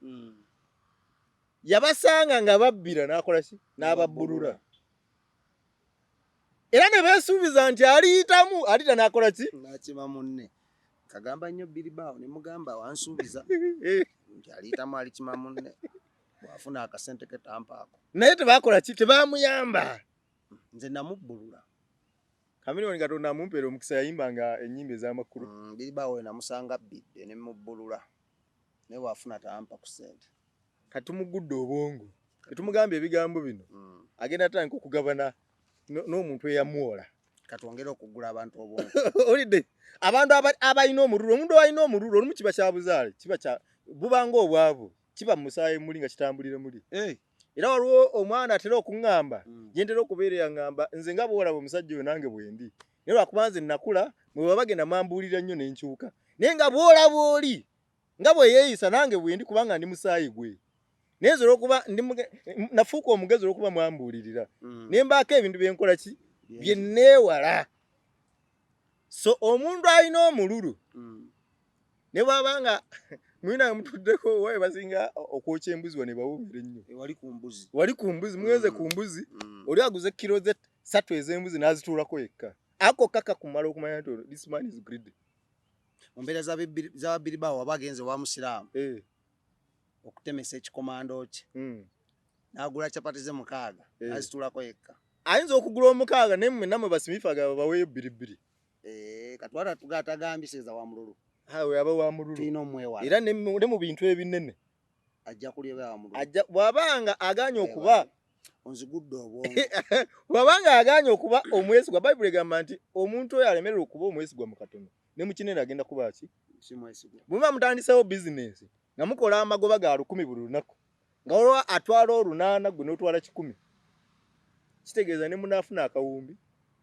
yabasanga nga babbira n'akola ki n'ababbulula era ne beesuubiza nti aliyitamu alita n'akola ki n'akima munne kagamba nnyo Bilibaawo ne mugamba wansuubiza nti aliyitamu alikima munne bw'afuna akasente ke tampaako naye tebaakola ki tebaamuyamba nze namubbulula Kamiliyoni Katonda amumpeera omukisa yayimbanga ennyimba ez'amakulu Bilibaawo we namusanga bbidde ne mubbulula naye bw'afuna tampa ku ssente kati tumugudde obwongo tetumugambye ebigambo bino agenda atandika okugabana n'omuntu eyamuwola katwongere okuggula abantu obwongo olidde abantu abalina omululu omuntu alina omululu olumu kiba kyabuzaale bubanga obwavu kiba mu musaayi muli nga kitambulire muli era waliwo omwana atera okuŋŋamba gye ntera okubeera yaŋŋamba nze nga bwolaba omusajja oyo nange bwendi naye lwakuba nze nakula mwe baba bagenda mambuulira nnyo n'enkyuka naye nga bwolaba oli nga bwe yeeyisa nange bwendi kubanga ndi musaayi gwe Nezo okuba nafuuka omugezi okuba mwambulirira. Nembaako ebintu byenkola ki bye neewala. So omuntu alina omululu ne bwabanga mwina mutuddeko wae basinga okwokya embuzi wane bawumira ennyo. Wali ku mbuzi mweze ku mbuzi oli aguze kilo ze 3 ez'embuzi n'azituulako yekka. Ako kaka kumala okumanya nti this man is greedy. Mumbeera za Biribawo abagenze wa Musiraamu okutemesa ekikomando kye n'agula capati ze 6 n'azituulako yekka. Ayinza okugula omukaaga naye namwe basimifaga baweeyo 2 katwala tugatagambiseza wa mululu. Hawe aba wa mululu. Tino mwewala. Era ne mu bintu ebinene. Ajja kulya wa mululu. Ajja bwabanga aganya okuba onzigudde obwongo. Bwabanga aganya okuba omwesigwa Bible egamba nti omuntu oyo alemerera okuba omwesigwa mu katono. Ne mu kinene agenda kuba ki? Si mwesigwa. Bwe mutandisewo business nga mukola amagoba ga 10 buli lunaku. Nga olwa atwala 8 gwe n'otwala 10. Kitegeeza ne munafuna akawumbi.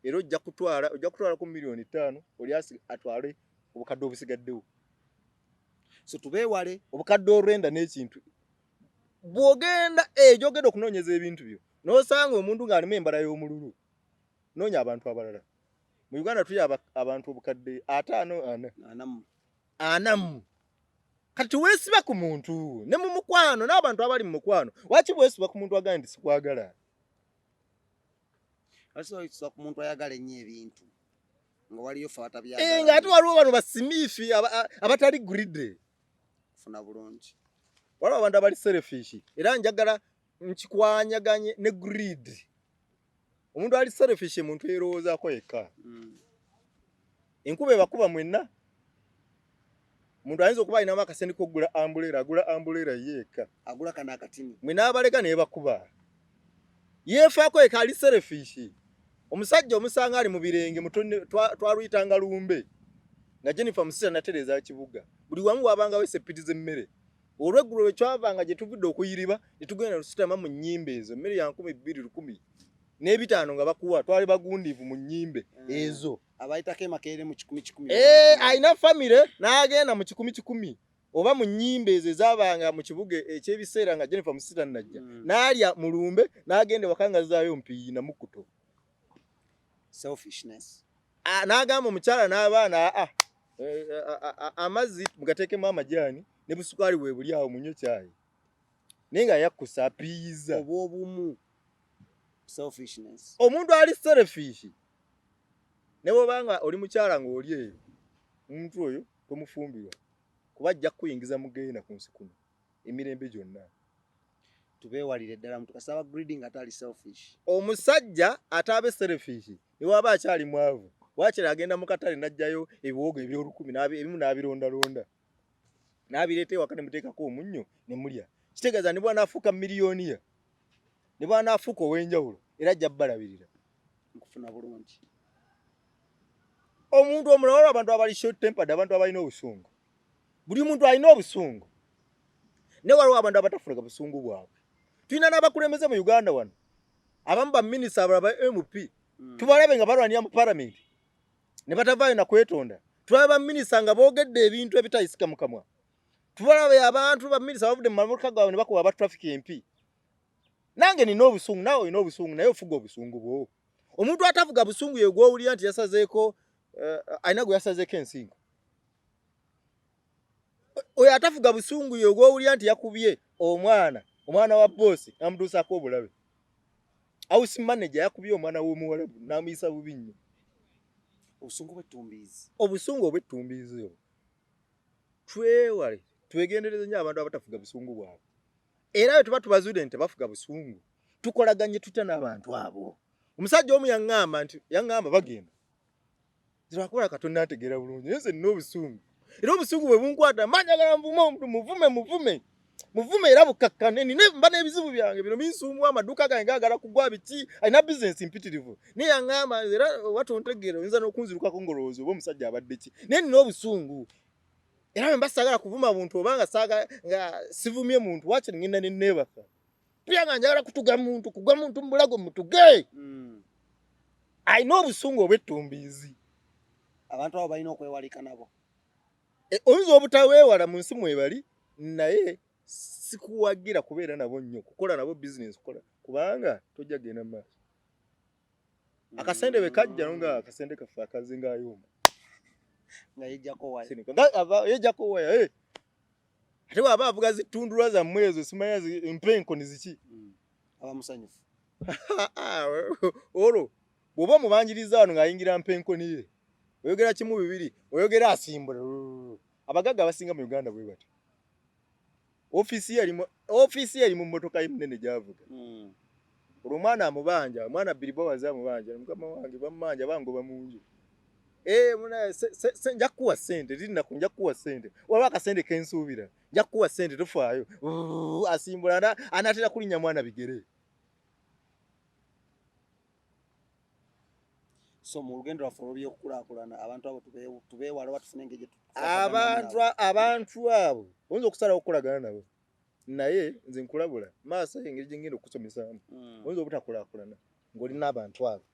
Era ojja kutwala ku milioni 5 oli atwale obukadde obusigaddewo. So tubeewale obukadde olwenda n'ekintu. Bwogenda jogenda okunoonyeza ebintu byo. N'osanga omuntu ng'alimu embala y'omululu. Noonya abantu abalala. Mu Uganda tuli abantu obukadde 5 4. Kati weesiba ku muntu ne mu mukwano n'abantu abali mu mukwano. Waki weesiba ku muntu agandi sikwagala? Asiba ku muntu ayagala ennyo ebintu. Nga waliyo fa atabyagala. Nga ate waliwo bano basimiifi abatali greedy. Funa bulungi. Waliwo abantu abali selfish. Era njagala nkikwanyaganye ne greed. Omuntu ali selfish muntu yerowoozaako yekka. Enkuba ebakuba mwenna. Omuntu ayinza okuba alinamu akasente k'okugula agula ambulera yekka. Agula kana akatini. Mwena abaleka ne bakuba. Yeefaako yekka ali selfish. Omusajja omusanga ali mu birenge twaluyitanga lumbe. Nga Jennifer Musira natereza kibuga. Buli wamu wabanga wese pitize mmere. Olweggulo we twavanga gye tuvudde okuyiriba ne tugenda tusitama mu nnyimbe ezo. Mmere ya 12,000 n'ebitaano nga bakuwa twali bagundivu mu nnyimbe ezo. Abayitako emakerere mu 10,000. Alina family n'agenda mu 10,000 oba mu nnyimbe ezo ezabanga mu kibuga ekyebiseera nga Jennifer Musira najja. N'alya mu lumbe n'agenda wakangazaayo mpiyi na mukuto. Selfishness. N'agamba omukyala n'abaana amazzi mugateekemu amajaani ne busukaali bwe buli awo munywe caayi. Naye nga yakkusa apiiza. Obw'obumu. Selfishness. Omuntu ali selfish. Ne bw'obanga oli mukyala ng'oli eyo. Omuntu oyo tomufumbirwa. Kuba ajja kuyingiza mu geena ku nsi kuno. Emirembe gyonna. Tubeewalire ddala muntu kasaba greedy nga tali selfish. Omusajja ataabe selfish. Ne waba akyali mwavu. Waakiri agenda mu katale n'ajjayo ebiwogo eby'olukumi ebimu n'abironda. N'abireeta ewaka ne muteekako omunnyo ne mulya. Kitegeeza ne bw'anaafuuka miliyoniya. Ne bw'anaafuuka ow'enjawulo era ajja balabirira. Nkufuna bulungi. Omuntu omulala abantu abali short tempered abantu abalina obusungu. Buli muntu alina obusungu. Ne waliwo abantu abatafulaga busungu bwabwe. Tulina n'abakulembeze mu Uganda wano. Abamu ba minisita abalala ba MP. Tubalabe nga balwanira mu parliament. Ne batavaayo na kwetonda. Tulabe ba minisita nga boogedde ebintu ebitayisika mu kamwa. Tubalabe abantu ba minisita bavudde mu mamotoka gaabwe ne bakuba aba traffic MP. Nange nina obusungu nawe olina obusungu naye ofuga obusungu bwo. Omuntu atavuga busungu ye gw'owulira nti yasazeeko alina gwe yasazeeko ensingo. Oyo atavuga busungu ye gw'owulira nti yakubye omwana wa boss amutuusaako obulabe. House manager yakubye omwana w'omuwalabu n'amuyisa bubi nnyo. Obusungu bw'ettumbiizi. Obusungu obw'ettumbiizi obwo. Twewale twegendereze nnyo abantu abatafuga busungu bwabwe. Era bwe tuba tubazuudde nti tebafuga busungu tukolaganye tutya n'abantu abo. Omusajja omu yaŋŋamba bagenda. Zirakola Katonda ategeera bulungi. Nze nina obusungu. Era obusungu bwe bunkwata manjagala nvume omuntu muvume era bukkakkane mba n'ebizibu byange bino binsumbuwa amaduuka gange gaagala kugwa biki alina bizinesi mpitirivu. Naye yaŋŋamba era watontegeera oyinza n'okunzirukako ng'olowooza oba omusajja abadde ki. Naye nina obusungu. Era bwe mba saagala kuvuma muntu oba nga sivumye muntu waakiri ngenda ne neebaka. Pia nga njagala kugwa muntu mu bulago mutuge. Alina obusungu obw'ettumbiizi. Abantu abo balina okwewalika nabo. Oyinza obutaweewala mu nsi mwebali naye sikuwagira kubeera nabo nnyo kukola nabo business kola kubanga tojja genda maaso akasente bekajja nga akasente kafa akazinga ayomba nga yejjako waya yejjako waya ate waba avuga zitundulwa za mwezo simanya impenko niziki abamusanyufu olo bwoba mubanjiriza wano ng'ayingira mpenko niye oyogera kimu bibiri oyogera asimbula abagagga abasinga mu Uganda bwe bati ofisi yali mu mmotoka y'munene gy'avuga olw'omwana amubanja omwana biribo waza amubanja mukama wange bamanja bangoba mu nju muna nja kuwa sente lina kunja kuwa sente waba akasente kensuubira nja kuwa sente tofaayo asimbula anatera kulinnya mwana bigere so mu lugendo lwaffe olw'okukulakulana abantu abo tubeewala batufune engeri abantu abo oyinza okusalawo okukolagana nabo naye nze nkulabula maaso engeri gye ngenda okusomesaamu oyinza obutakulakulana ng'olina abantu abo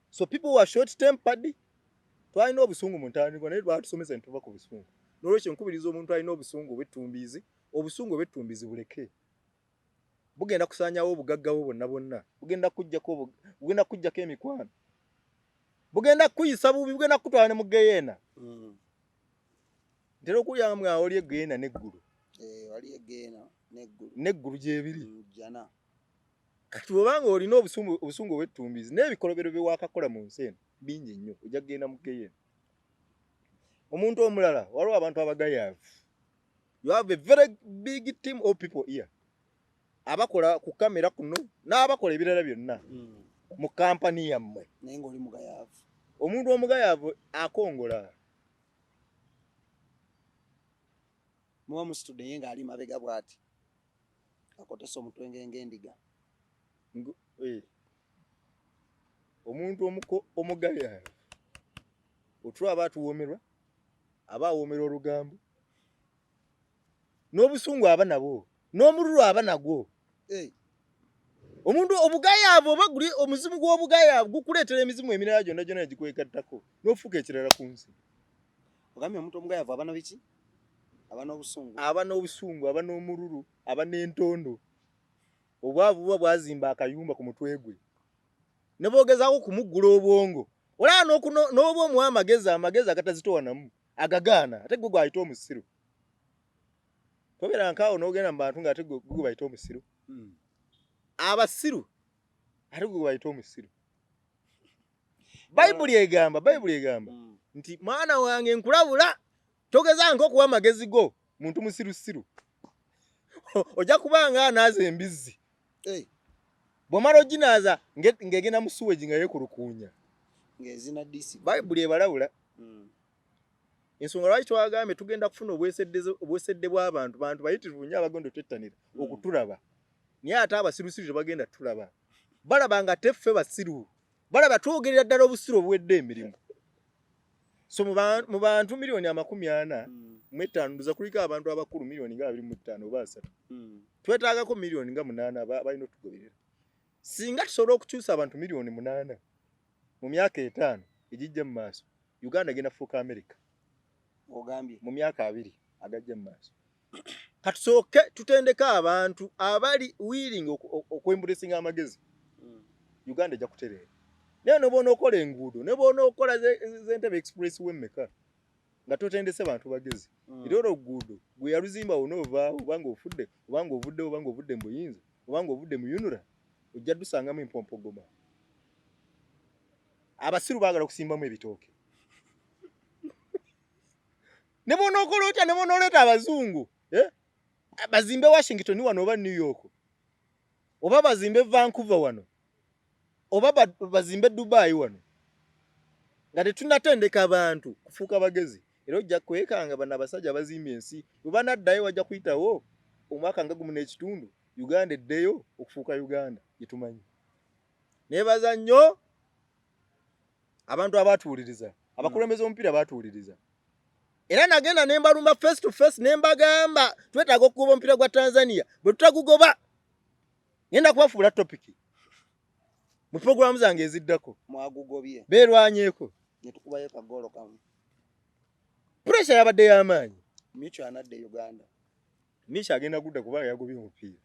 so people were short tempered twalina obusungu mu ntandikwa naye lwatusomesa ne tuva ku busungu n'olwekyo nkubiriza omuntu alina obusungu obw'ettumbiizi obusungu obw'ettumbiizi buleke bugenda kusaanyawo obugagga bwo bonna bonna bugenda kuggyako emikwano bugenda kuyisa bubi bugenda kutwala ne mu Gwo'yiina ntera okulyanga mwawo oli Gwo'yiina n'eggulu wali Gwo'yiina n'eggulu gyebiri jana kati bw'obanga olina obusungu obw'ettumbiizi n'ebikolobero bye waakakola mu nsi eno bingi nnyo ojja kugenda mu Gwo'yiina omuntu omulala waliwo abantu abagayaavu you have a very big team of people here abakola ku kamera kuno n'abakola ebirala byonna mu kampani yammwe naye ng'oli mugayaavu omuntu omugayaavu akongola muba musitudde ye ng'ali mabega bw'ati akotesa omutwenge ng'endiga omuntu omugayaavu otula aba atuwoomerwa aba awoomera olugambo n'obusungu aba nabwo n'omululu aba nagwo omuntu obugayaavu oba guli omuzimu gw'obugayaavu gukuleetera emizimu emirala gyonna gyonna egikwegattako n'ofuuka ekirala ku nsi ogambye omuntu omugayaavu aba nabiki aba n'obusungu aba n'omululu aba n'entondo obwavu buba bwazimba akayumba ku mutwe gwe ne boogezaako kumuggula obwongo olaba n'oba omuwa amagezi agatazitowa namu agagaana ate gwe gwayita omusiru tobeera nkaawo n'ogenda mu bantu ng'ate gwe bayita omusiru abasiru ate gwe bayita omusiru bayibuli egamba nti mwana wange nkulabula togezanga okuwa amagezi go muntu musirusiru ojja kubanga anaaza embizzi bw'omala oginaaza ng'egenda mu suwegi nga yekulukuunya bayibuli ebalabula ensonga lwaki twagambye tugenda kufuna obwesedde bw'abantu bantu bayitirivu nnyo abagenda twettanira okutulaba naye ate abasirusiru tebagenda tulaba balaba nga teffe basiru balaba twogerera ddala obusiru obuwedde emirimu so mu bantu miliyoni 45 nduza kuliko abantu abakulu miliyoni nga 25 oba 3 twetaagako miliyoni nga 8 balina otugoberera singa tusobola okukyusa abantu miliyoni 8 mu myaka 5 egijja mu maaso Uganda genda fuuka America ogambye mu myaka 2 agajja mu maaso katusooke tutendeka abantu abali willing okwembulesinga amagezi Uganda ejja kutereera naye noboona okola enguudo ne boona okola z'entebe express wemmeka nga totendese bantu bagezi era oluguudo gwe yaluzimba onoovaawo obanga ofudde obanga ovuddewo obanga ovudde mu buyinza obanga ovudde mu yunura ojja dusangamu empompogoma abasiru baagala kusimbamu ebitooke ne boona okola otya ne boona oleeta abazungu bazimbe Washington wano oba New York oba bazimbe Vancouver wano oba bazimbe Dubai wano nga tetunnatendeka abantu kufuuka bagezi era ojja kwekanga bano abasajja bazimba ensi bwe banaddayo wajja kuyitawo omwaka nga 1.5 Uganda eddeyo okufuuka Uganda gyetumanyi neebaza nnyo abantu abatuwuliriza abakulembeze omupiira batuwuliriza era nagenda ne mbalumba face to face ne mbagamba twetaaga okugoba omupiira gwa Tanzania bwe tutagugoba ngenda kubafuula topiki mu programu zange eziddako mwagugobye beerwanyeeko ne tukubayo kagolo kamu pressure yabadde y'amaanyi Micho anadde Uganda Misha agenda kudda kubanga yagobye omupiira.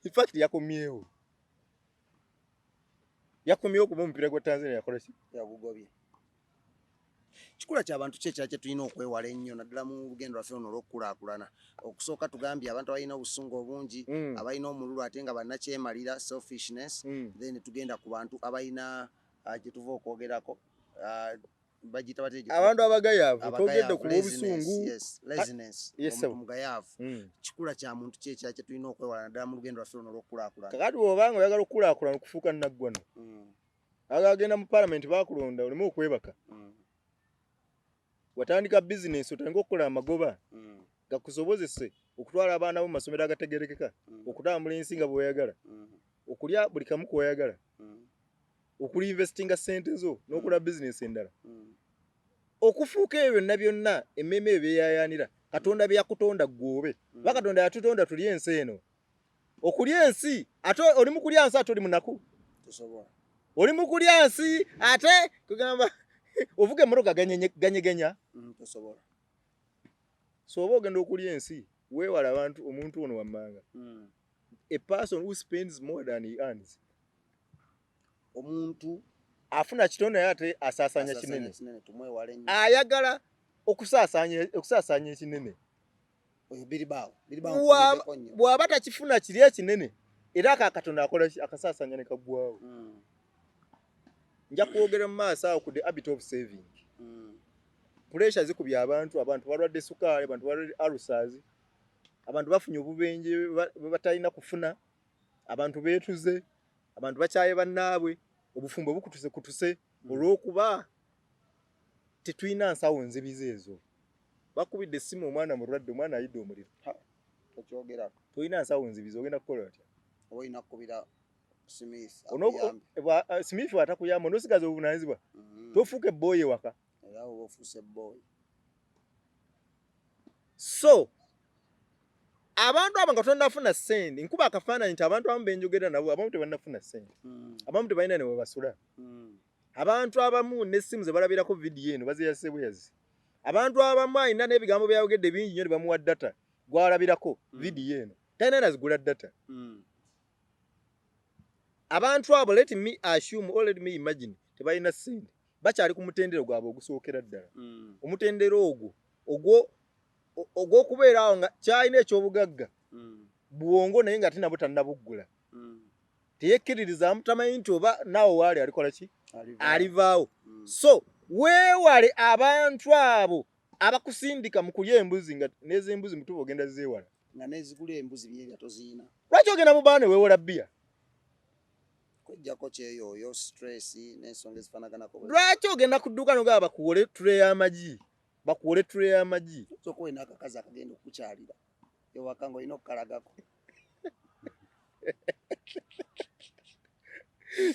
In fact yakomyewo. Yakomyewo kuba omupiira gwa Tanzania yakola ki? Yagugobye. Kikula ky'abantu kyekira kye tulina okwewala ennyo naddala mu lugendo lwaffe luno olw'okukulaakulana. Okusooka tugambye abantu abalina obusungu obungi, abalina omululu ate nga bannakyemalira selfishness, then tugenda ku bantu abalina gye tuva okwogerako bagiyita bateje abantu abagayaavu togedde ku obusungu laziness omuntu mugayaavu. Kikula kya muntu kyekira kye tulina okwewala naddala mu lugendo lwaffe luno olw'okukulaakulana. Kakati bw'obanga oyagala okukulaakulana okufuuka nnaggwano agagenda mu parliament bakulonda olimu okwebaka. Watandika business otandika okukola amagoba gakusobozese okutwala abaana bo mu masomero agategerekeka, okutambula ensi nga bw'oyagala, okulya buli kamu k'oyagala, okuli investinga ssente zo n'okola business endala. Okufuuka ebyo byonna byonna emmeme ebyo byeyayaanira Katonda bye yakutonda ggw'obe. Bakatonda yatutonda tulye ensi eno. Okulya ensi ate oli mu kulya ensi ate oli munaku. Tosobola. Oli mu kulya ensi ate kugamba ovuga emmotoka ganyegenya. Tosobola. So oba ogenda okulya ensi weewala abantu omuntu ono wammanga. A person who spends more than he earns. Omuntu afuna kitono naye ate asaasanya kinene. Tumwewale nnyo. Ayagala okusaasanya ekinene. Bw'aba takifuna kiri ekinene era akatonda akola akasaasanya ne kaggwawo. Nja kwogera mu maaso awo ku the habit of saving. Pressure zikubye abantu balwadde sukaali, abantu balwadde ulcers, abantu bafunye obubenje batalina kufuna, abantu beetuze, abantu bakyaye bannaabwe, obufumbo bukutuse olw'okuba tetulina nsawo nzibize ezo. Bakubidde essimu omwana mulwadde, omwana ayidde omuliro. Okyogerako. Tulina nsawo nzibize ogenda kukola atya? Olina kukubira Smith. Smith atakuyamba onosigaza obuvunaanyizibwa. Tofuuke boy ewaka. Era oba ofuuse boy. So abantu abo nga tonnafuna ssente nkuba akafaananyi nti abantu abamu benjogera nabo abamu tebannafuna ssente. Abamu tebalina ne we basula. Abantu abamu n'essimu ze balabirako vidiyo eno baziyase bweyazi. Abantu abamu alina n'ebigambo byayogedde bingi nnyo ne bamuwa data gw'alabirako vidiyo eno. Talina nazigula data. Abantu abo let me assume or let me imagine tebalina ssente. Bakyali ku mutendero gwabwe ogusookera ddala. Omutendero ogw'okubeera awo nga kyalina eky'obugagga buwongo naye nga tinabo tannabuggula. Teyekkiririzaamu tamanyi nti oba naawe waali alikola ki? Alivaawo. So weewale abantu abo abakusindika mu kulya embuzi nga n'ez'embuzi mutuba ogenda zeewala. Nga n'ezigula embuzi byebya toziina. Lwaki ogenda mu baa ne weewola bbiya? Kujjako kyeyooyo stress n'ensonga ezifaanaganako. Lwaki ogenda ku dduuka n'ogamba bakuwole tule y'amagi? Bakuwole tule y'amagi. Sooka olina akakazi akagenda okukukyalira ewaka ng'olina okukalagako.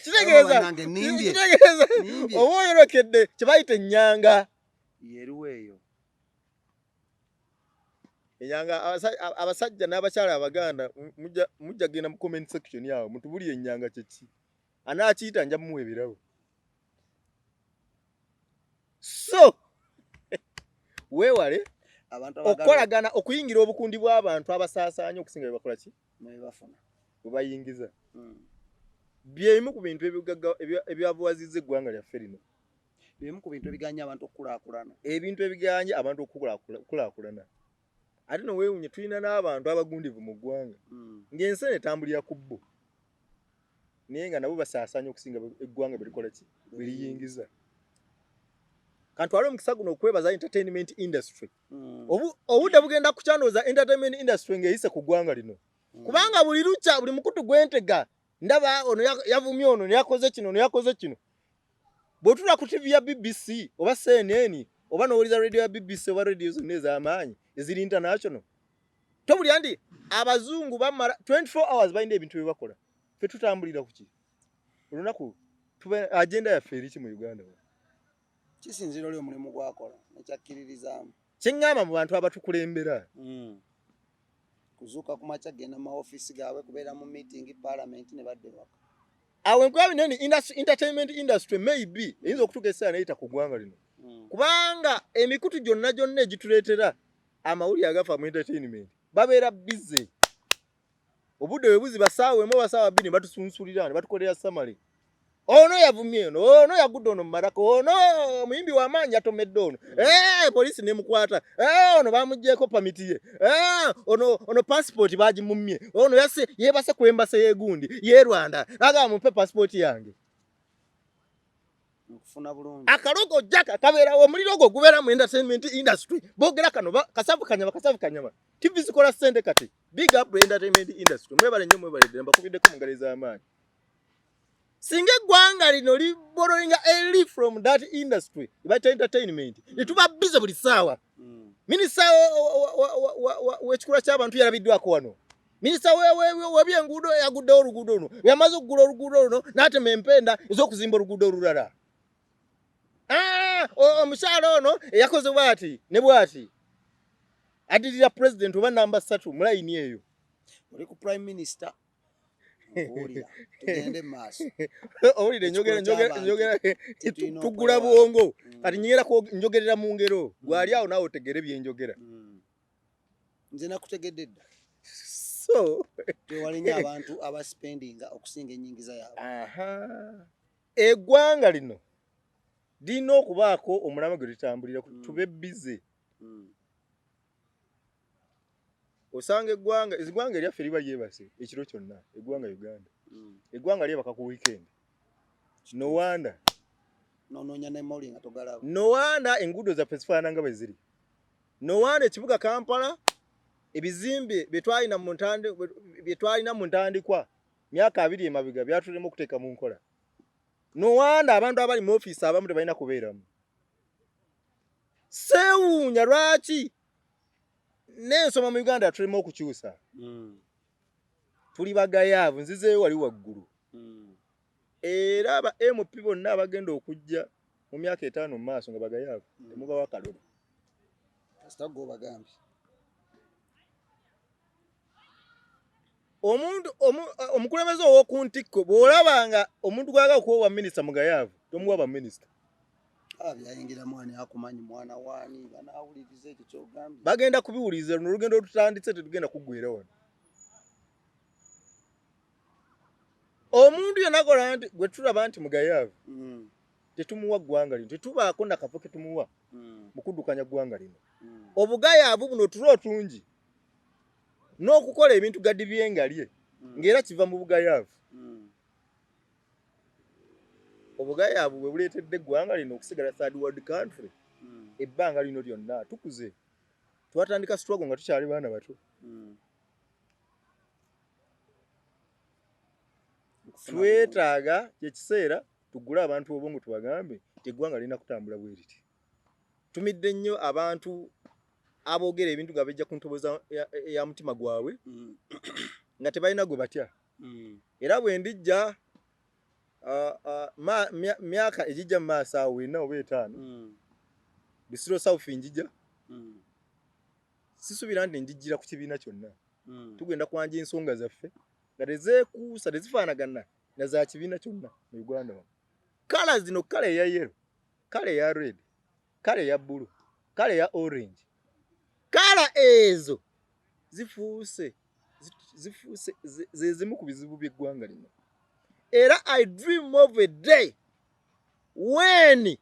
Kitegeeza oba oyolekedde kye bayita ennyanga. Yeruwa eyo. Enyanga abasajja n'abakyala Abaganda mujja genda mu comment section yawo mutubulye ennyanga kyeki. Anaakiyita nja mumuwa ebirabo. So weewale okukolagana okuyingira obukundi bw'abantu abasaasaanya okusinga bye bakola ki? Bwe bayingiza. Byemu ku bintu ebyabuwazizza eggwanga lyaffe lino. Byemu ku bintu ebiganya abantu okukulaakulana. Ebintu ebiganya abantu okukulaakulana. Ate no weewunye tulina n'abantu abagundivu mu ggwanga. Ng'ensi etambulira ku bbo. Naye nga nabo basaasaanya okusinga eggwanga bwe likola ki? Bwe liyingiza. Kantwale omukisa guno okwebaza entertainment industry. Obudde bugenda kukyandooza entertainment industry ng'eyise ku ggwanga lino. Kubanga buli lukya buli mukutu gwentega ndaba ono yavumye ono yakoze kino ono yakoze kino. Bw'otula ku TV ya BBC oba CNN oba n'owuliza radio ya BBC oba radio zonna ez'amaanyi eziri international. Tobulya ndi abazungu bamala 24 hours balina ebintu bye bakola. Ffe tutambulira ku ki? Olunaku tuba agenda yaffe eri ki mu Uganda? Kisinzira oli omulimu gwakola nekyakkiririzaamu. Kyeŋŋamba mu bantu abatukulembera. Kuzuuka ku makya genda mu maofiisi gaabwe kubeera mu meeting parliament ne badde waka. Awo enkuba binene entertainment industry maybe eyinza okutuuka essaawa neyita ku ggwanga lino. Kubanga emikutu gyonna egituleetera amawulire agafa mu entertainment babeera busy obudde we buziba saawa emu oba saawa bbiri batusunsulira ne batukolera samale ono yavumye ono yagudde ono mu maraka ono omuyimbi w'amaanyi atomedde ono poliisi nemukwata ono bamuggyeko pamiti ye ono passport bagimumye ono yeebase ku embase y'egundi ye Rwanda agamba mupe passport yange akalogo jaka kabeerawo omuliro ogwo gubeera mu entertainment industry boogera kano kasavu kanyama TV zikola ssente kati big up entertainment industry mwebale nnyo mwebale ddala mbakubiddeko mu ngalo ez'amaanyi singa eggwanga lino liborrowinga early from that industry about entertainment netuba busy buli ssaawa minisita w'ekikula ky'abantu yalabiddwako wano minisita w'ebyenguudo yaguddewo oluguudo luno yamaze okugula oluguudo luno n'atema empenda ez'okuzimba oluguudo olulala omukyala ono yakoze bw'ati ne bw'ati addirira president oba namba 3 mu layini eyo oli ku prime minister tugende maaso owulire njogera tugula bwongo kati nyera ko njogerera mu ngero gwali awo nawe otegere byenjogera nze nakutegedde dda so tewalinya abantu abaspendinga okusinga ennyingiza yaabwe eggwanga lino lina okubaako omulama gwe litambulira tube busy osanga eggwanga eryaffe liba lyebase ekiro kyonna eggwanga Uganda eggwanga lyebaka ku weekend no wonder enguudo zaffe zifaanana nga bwe ziri no wonder ekibuga Kampala ebizimbe byetwalina mu ntandikwa myaka 2 emabega byatulema okuteeka mu nkola no wonder abantu abali mu ofiisi abamu tebalina kubeeramu seewuunya lwaki n'ensoma mu Uganda tulema okukyusa tuli bagayaavu nzizeeyo wali waggulu era aba MP bonna abagenda okujja mu myaka 5 mu maaso nga bagayaavu temubawa kalolo kasitago bagambye omuntu omukulembeze ow'okuntikko bw'olabanga omuntu gwagala okuwa minisita mugayaavu tomuwa baminisita byayingira mwani akumanyi mwana wani banawuliriza ekyo kyogambye bagenda kubiwuliriza luno olugendo olutanditse tetugenda kuggwera wano omuntu yenna akola nti gwe tulaba nti mugayaavu tetumuwa ggwanga lino tetubaako nakafo ke tumuwa mu kuddukanya ggwanga lino obugayaavu buno tulo tungi n'okukola ebintu gaddi byengalye ng'era kiva mu bugayaavu obugayaavu bwe buleetedde eggwanga lino okusigala third world country ebbanga lino lyonna tukuze twatandika struggle nga tukyali baana bato twetaaga kyekiseera tugule abantu obwongo tubagambe eggwanga lirina kutambula bwe liti tumidde nnyo abantu aboogera ebintu nga bejja ku ntoboza ya mutima gwabwe nga tebalina gwe batya era bwe ndijja myaka ejijja mu maaso awo 4 oba 5 Bisiro South njija sisuubira nti njijjira ku kibiina kyonna tugenda kwanja ensonga zaffe nga tezeekuusa tezifaanagana na za kibiina kyonna mu Uganda wano kala zino kala eya yellow kala eya red kala eya blue kala eya orange kala ezo zifuuse zimu ku bizibu by'eggwanga lino era I dream of a day when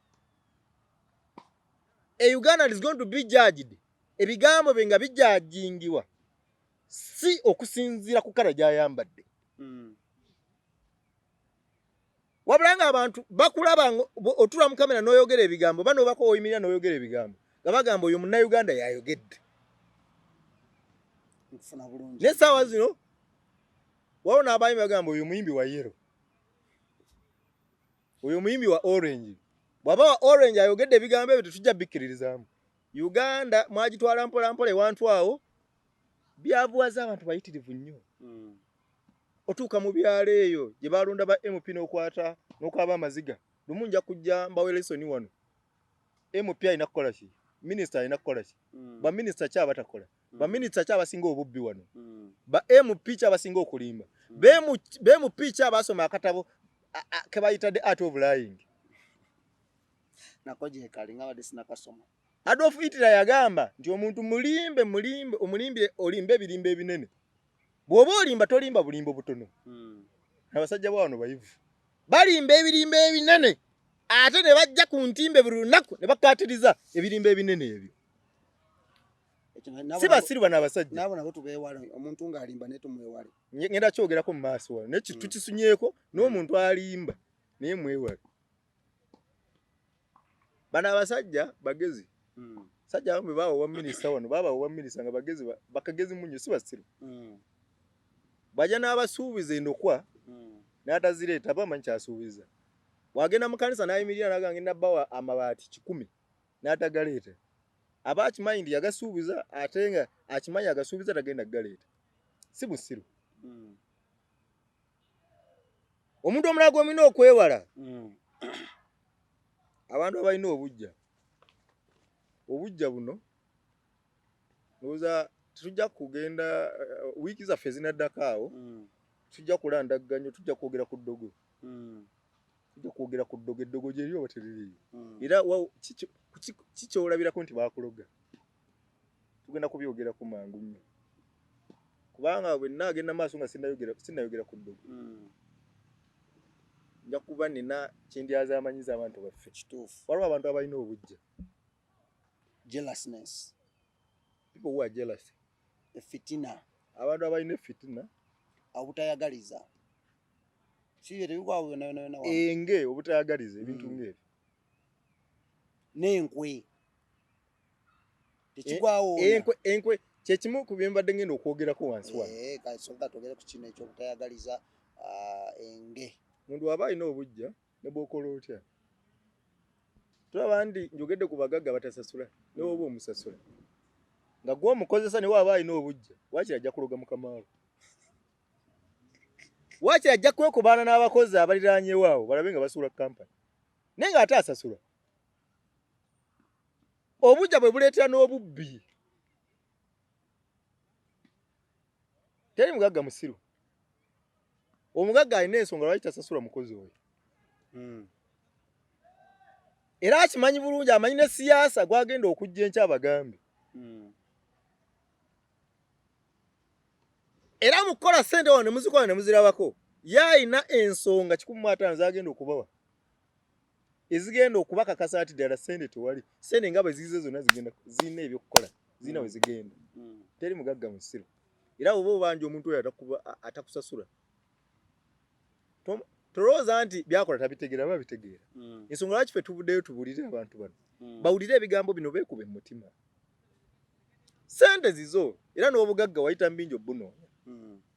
a Uganda is going to be judged ebigambo benga bijajingibwa si okusinzira ku kala gyayambadde wabulanga abantu bakulaba otula mu kamera n'oyogera ebigambo bano bako oyimirira n'oyogera ebigambo nga bagamba oyo munna Uganda yayogedde nkufuna bulungi n'essaawa zino waliwo n'abayimbi bagamba oyo muyimbi wa yellow oyo muyimbi wa orange bw'aba wa orange ayogedde ebigambo ebyo tetujja bikkiririzaamu Uganda mwagitwala mpola mpola ewantu awo byavuwaza abantu bayitirivu nnyo otuuka mu byalo eyo gye balonda ba MP n'okwata n'okwaba amaziga lumu nja kujja mbawe lesoni wano MP alina kukola ki minisita alina kukola ki baminisita ki abatakola baminisita ki abasinga obubbi wano ba MP ki abasinga okulimba bMP ki abasoma akatabo ke bayita the art of lying nako gye kali nga badde sinakasoma Adolf Hitler yagamba nti omuntu mulimbe omulimbe olimbe ebirimbe ebinene. Bw'oba olimba tolimba bulimbo butono. Abasajja bwano bayivu. Balimba ebirimbe ebinene. Ate ne bajja ku ntimbe buli lunaku ne bakatiriza ebirimbe ebinene ebyo. Siba sirwa n'abasajja. Nabo nabo tubeewale omuntu ng'alimba ne tumwewale. Ngenda kyogerako mu maaso wano. Ne tukisunyeko n'omuntu alimba naye mwewale. Bana abasajja bagezi. Sajja bamwe bawo wa minisita wano baba wa minisita nga bagezi bakagezi munyo siba sirwa. Baja n'abasuubiza endokwa n'atazireta bamanyi kyasuubiza. Wagenda mu kanisa n'ayimirira n'aganga nabbawa amabaati 10 n'atagaleeta. Abakimanyi yagasuubiza ate nga akimanyi agasuubiza tagenda galeeta. Si busiru. Omuntu omulago omina okwewala. Abantu abalina obujja. Obujja buno noza tujja kugenda wiki za fezina dakao tujja kulandagganyo tujja kwogera ku ddogo. Tujja kwogera ku ddogo eddogo gye lyo batereri. Era kicho olabirako nti bakuloga. Tugenda kubyogera ku mangu nnyo. Kubanga bwe nagenda maaso nga sinayogera ku ddogo. Nja kuba nina kindyaza amanyiza abantu baffe. Kituufu. Waliwo abantu abalina obujja. Jealousness. People who are jealous. Fitina. Abantu abalina fitina. Obutayagaliza. Siye tebigwawo na. Enge obutayagaliza ebintu ng'ebyo. N'enkwe. Tekigwawo. Enkwe kyekimu ku bye mbadde ngenda okwogerako wansi wano. Kasonga togere ku kino eky'obutayagaliza enge. Mundu aba alina obujja ne bw'okola otya. Tulaba ndi njogedde ku bagagga batasasula ne woba omusasula. Nga gwe omukozesa ne waba alina obujja waakiri ajja kuloga mukama wawe. Waakiri ajja kwekubaana n'abakozi abaliraanye waawo balabe nga basuula kampani. Naye nga ate asasula. Obujja bwe buleetera n'obubbi. Teri mugagga musiru. Omugagga alina ensonga lwaki tasasula mukozi oyo. Era akimanyi bulungi amanyi ne siyaasa gwagenda okujja enkya abagambe. Era mukola ssente wano ne muzikola ne muzirabako. Yayina ensonga 15 zagenda okubawa. Ezigenda okubakakasa ati ddala ssente tewali. Ssente nga bwe zize zonna zirina ebyokukola. Zirina we zigenda. Teri mugagga musiru. Era oba obanja omuntu oyo atakusasula. Tolowooza nti byakola tabitegeera babitegeera. Ensonga lwaki ffe tubuddeyo tubulire abantu bano. Bawulire ebigambo bino beekube mu mutima. Ssente zizo era n'obugagga wayita mbinjo bunoonya.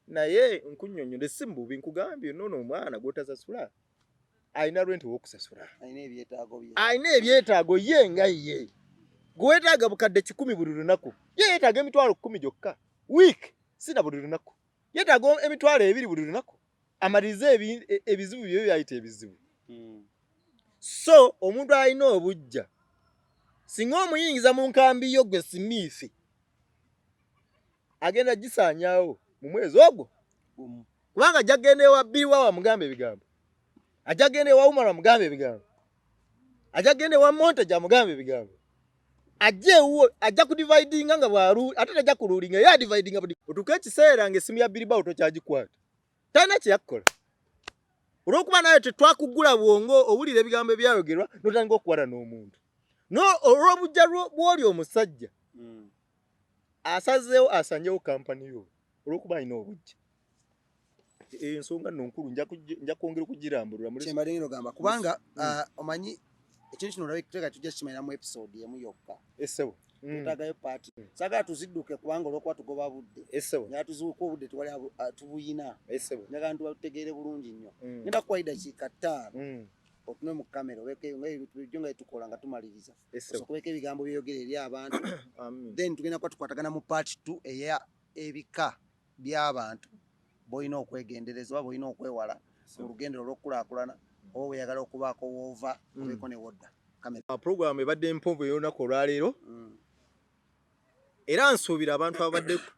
Naye nkunnyonnyodde si mu bubi nkugambye nono omwana gw'otasasula alina lwenti w'okusasula. Alina ebyetaago ye nga ye. Gwe weetaaga bukadde 10 buli lunaku. Ye yeetaaga emitwalo 10 gyokka. Week sina buli lunaku. Yeetaaga emitwalo 2 buli lunaku. Amalize ebizibu bye byayita ebizibu. So omuntu alina obujja. Singa omuyingiza mu nkambi yo gwe Smith. Agenda gisaanyaawo mu mwezi ogwo. Kubanga ajagenda ewa Biwa wa mugambe ebigambo. Ajagenda ewa Umar wa mugambe ebigambo. Ajagenda ewa Montage mugambe ebigambo. Ajja ku dividinga nga bwaru ate tajja kululinga ya dividinga budi. Otuka ekiseera ng'essimu ya Bilibao tokyagikwata. Tana kyakola. Olwokuba nayo tetwakugula bwongo owulira ebigambo ebyayogerwa n'otandika okukwata n'omuntu. No olw'obujja bw'oli omusajja. Asazeewo asanyewo kampani yo. Olwokuba alina obujja. Ensonga nno nkulu nja kwongera okugirambulula. Kyembadde ngenda ogamba kubanga omanyi ekintu kino olabika tujja kikimalira mu episode emu yokka. Essebo. Tutagayo paati. Saagala tuzidduke kubanga olw'okuba tugoba budde. Essebo. Naye tuzuuka obudde tuwali tubuyina. Essebo. Njagala tutegeere bulungi nnyo. Ngenda kuwayi dakiika 5. Otunwe mu kamera ebyo nga tukola nga tumaliriza. Osobola ebigambo byeyogera eri abantu. Then tugenda kuba tukwatagana mu part 2 eya ebika by'abantu boyina okwegendereza oba boyina okwewala mu lugendo olw'okkulaakulana oba bweyagala okubaako woova obeeko ne wodda. Program ebadde emponvu ey'olunaku olwaleero. Era nsuubira abantu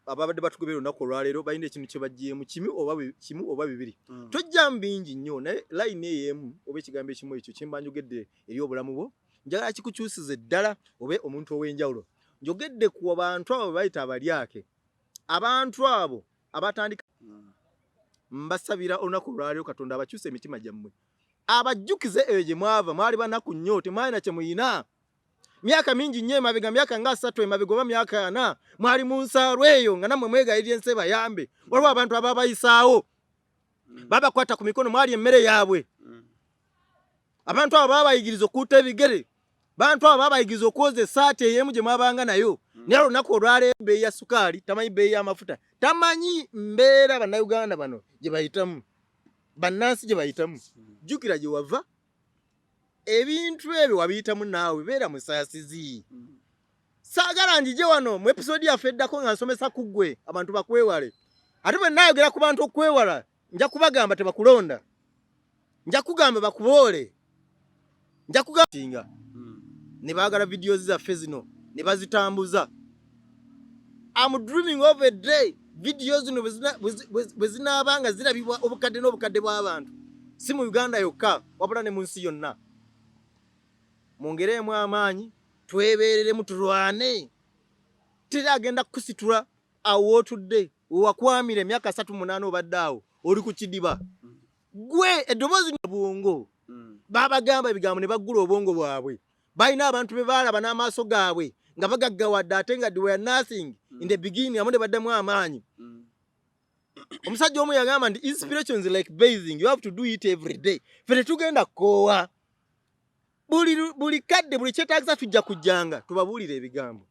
ababadde batugobera olunaku olwaleero balina ekintu kye baggyeemu kimu oba bibiri. Tojja mu bingi nnyo naye layini ey'emu oba ekigambo ekimu ekyo kye mba njogedde eri obulamu bwo njagala kikukyusize ddala obe omuntu ow'enjawulo. Njogedde ku bantu abo bayita abalyake. Abantu abo abatandika mbasabira olunaku lwaleero Katonda abakyuse emitima gyammwe. Abajjukize eyo gye mwava mwali banaku nnyo temwalina kye muyina. Myaka mingi nnyo emabega, myaka nga 3 emabega oba myaka 4 mwali mu nsaalo eyo nga nammwe mwegayirira ensi bayambe. Waliwo abantu ababayisaawo babakwata ku mikono mwali emmere yaabwe. Abantu abo babayigiriza okuuta ebigere. Bantu abo babayigiriza okwoza essaati ey'emu gye mwabanga nayo. Naye olunaku olwaleero ebbeeyi ya sukaali, tamanyi bbeeyi y'amafuta, tamanyi mbeera bannayuganda bano gye bayitamu, bannansi gye bayitamu. Jjukira gye wava. Ebintu ebyo wabiyitamu naawe, beera musaasizi. Saagala njije wano mu episode yaffe eddako nga nsomesa ku ggwe abantu bakwewale. Ate bwe nnaayogera ku bantu okwewala, nja kubagamba tebakulonda. Nja kugamba bakuboole. Nja kugamba ne baagala videos zaffe zino ne bazitambuza. I'm dreaming of a day videos zino bwe zinaabanga zirabibwa obukadde n'obukadde bw'abantu. Si mu Uganda yokka wabula ne mu nsi yonna. Mwongeremu amaanyi, twebeereremu tulwane. Teragenda kusitula awo otudde wakwamira emyaka 38 obadde awo oli ku kidiba. Gwe eddoboozi n'obwongo. Babagamba ebigambo ne baggula obwongo bwabwe. Balina abantu be baalaba n'amaaso gaabwe nga bagaggawadde ate nga they were nothing in the beginning amu ne baddamu amaanyi. Omusajja omu yagamba nti inspiration is like bathing, you have to do it every day. Fere tugenda koowa. Buli kadde buli kyetaagisa tujja kujjanga tubabuulire ebigambo.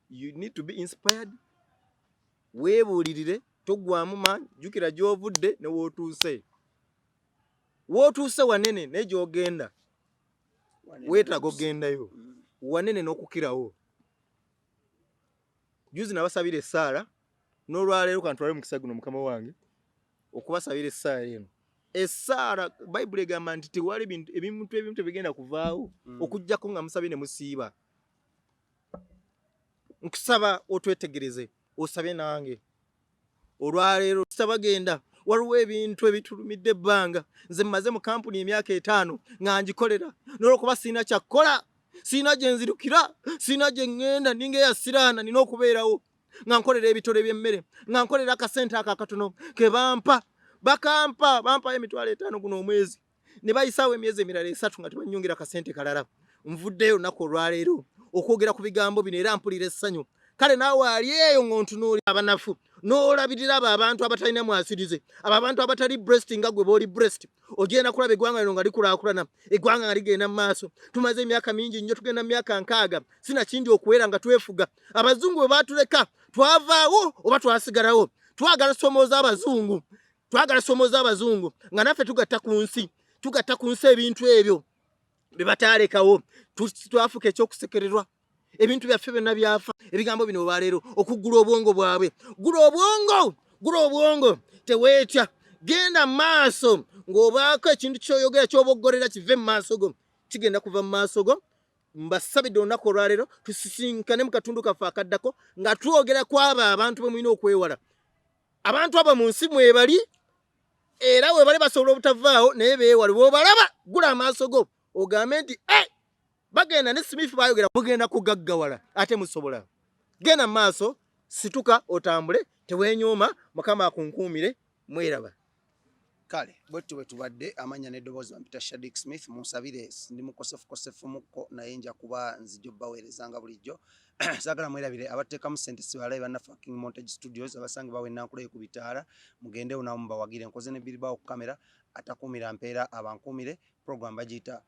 You need to be inspired. Weebuulirire toggwamu maanyi, jjukira gy'ovudde ne wootuuse. Wootuuse wanene ne gy'ogenda. Weetaaga ogendayo. Wanene n'okukirawo. Juzi nabasabira essaala n'olwaleero kantwale mu kisa guno mukama wange okubasabira essaala eno. Essaala Bayibuli egamba nti tewali ebimu tebigenda kuvaawo okuggyako nga musabye ne musiiba. Nkusaba otwetegereze osabye nange. Olwaleero tabagenda waliwo ebintu ebitulumidde ebbanga. Nze mmaze mu kampuni emyaka 5 nga ngikolera n'olwokuba sirina kyakkola, sirina gye nzirukira, sirina gye ŋŋenda, ninga eyasiraana nina okubeerawo nga nkolera ebitole by'emmere, nga nkolera akasente ako akatono ke bampa. Bampayo $50 guno omwezi. Ne bayisaawo emyezi emirala 3 nga tebanyongera akasente kalala. Nvuddeyo olunaku olwaleero okwogera ku bigambo bino era mpulira essanyu. Kale naawe ali eyo ng'ontunuulira abanafu n'olabirira abo abantu abatalina mwasirize, abo abantu abatali breast nga gwe booli breast. Ogenda kulaba eggwanga lino nga likulaakulana, eggwanga nga ligenda mu maaso. Tumaze emyaka mingi nnyo, tugenda mu myaka 6 sina kindi okuwera nga twefuga. Abazungu bwe baatuleka twavaawo oba twasigalawo. Twagala somooza abazungu. Twagala somooza abazungu nga naffe tugatta ku nsi ebintu ebyo bye bataalekawo. Twafuka ekyokusekererwa. Ebintu byaffe byonna byafa. Ebigambo bino olwaleero okuggula obwongo bwabwe. Gula obwongo teweetya. Genda mu maaso ng'obaako ekintu ky'oyogera ky'oboggolera kive mu maaso go. Kigenda kuva mu maaso go. Mbasabidde olunaku olwaleero tusisinkane mu katundu kaffe akaddako nga twogera ku abo abantu be mulina okwewala. Abantu abo mu nsi mwebali era weebali basobola obutavaawo naye beewale. Bw'obalaba gula amaaso go ogambe nti bagenda ne Smith bayogera mugenda kugaggawala ate musobola. Genda mu maaso, situka otambule, teweenyooma, Mukama akunkuumire, mweraba. Kale bwetu bwe tubadde amanya n'eddoboozi bampita Shadik Smith munsabire ndi mukosefu mukko naye nja kuba nzijja obbaweerezanga bulijjo. Saagala mwerabire abateekamu ssente si balabe bannaffe King Montage Studios abasange bawe Nankulayo ku bitaala mugendewo nawo mubawagire nkoze ne Bilibao ku kamera atakuumira mpeera abankuumire program bagiyita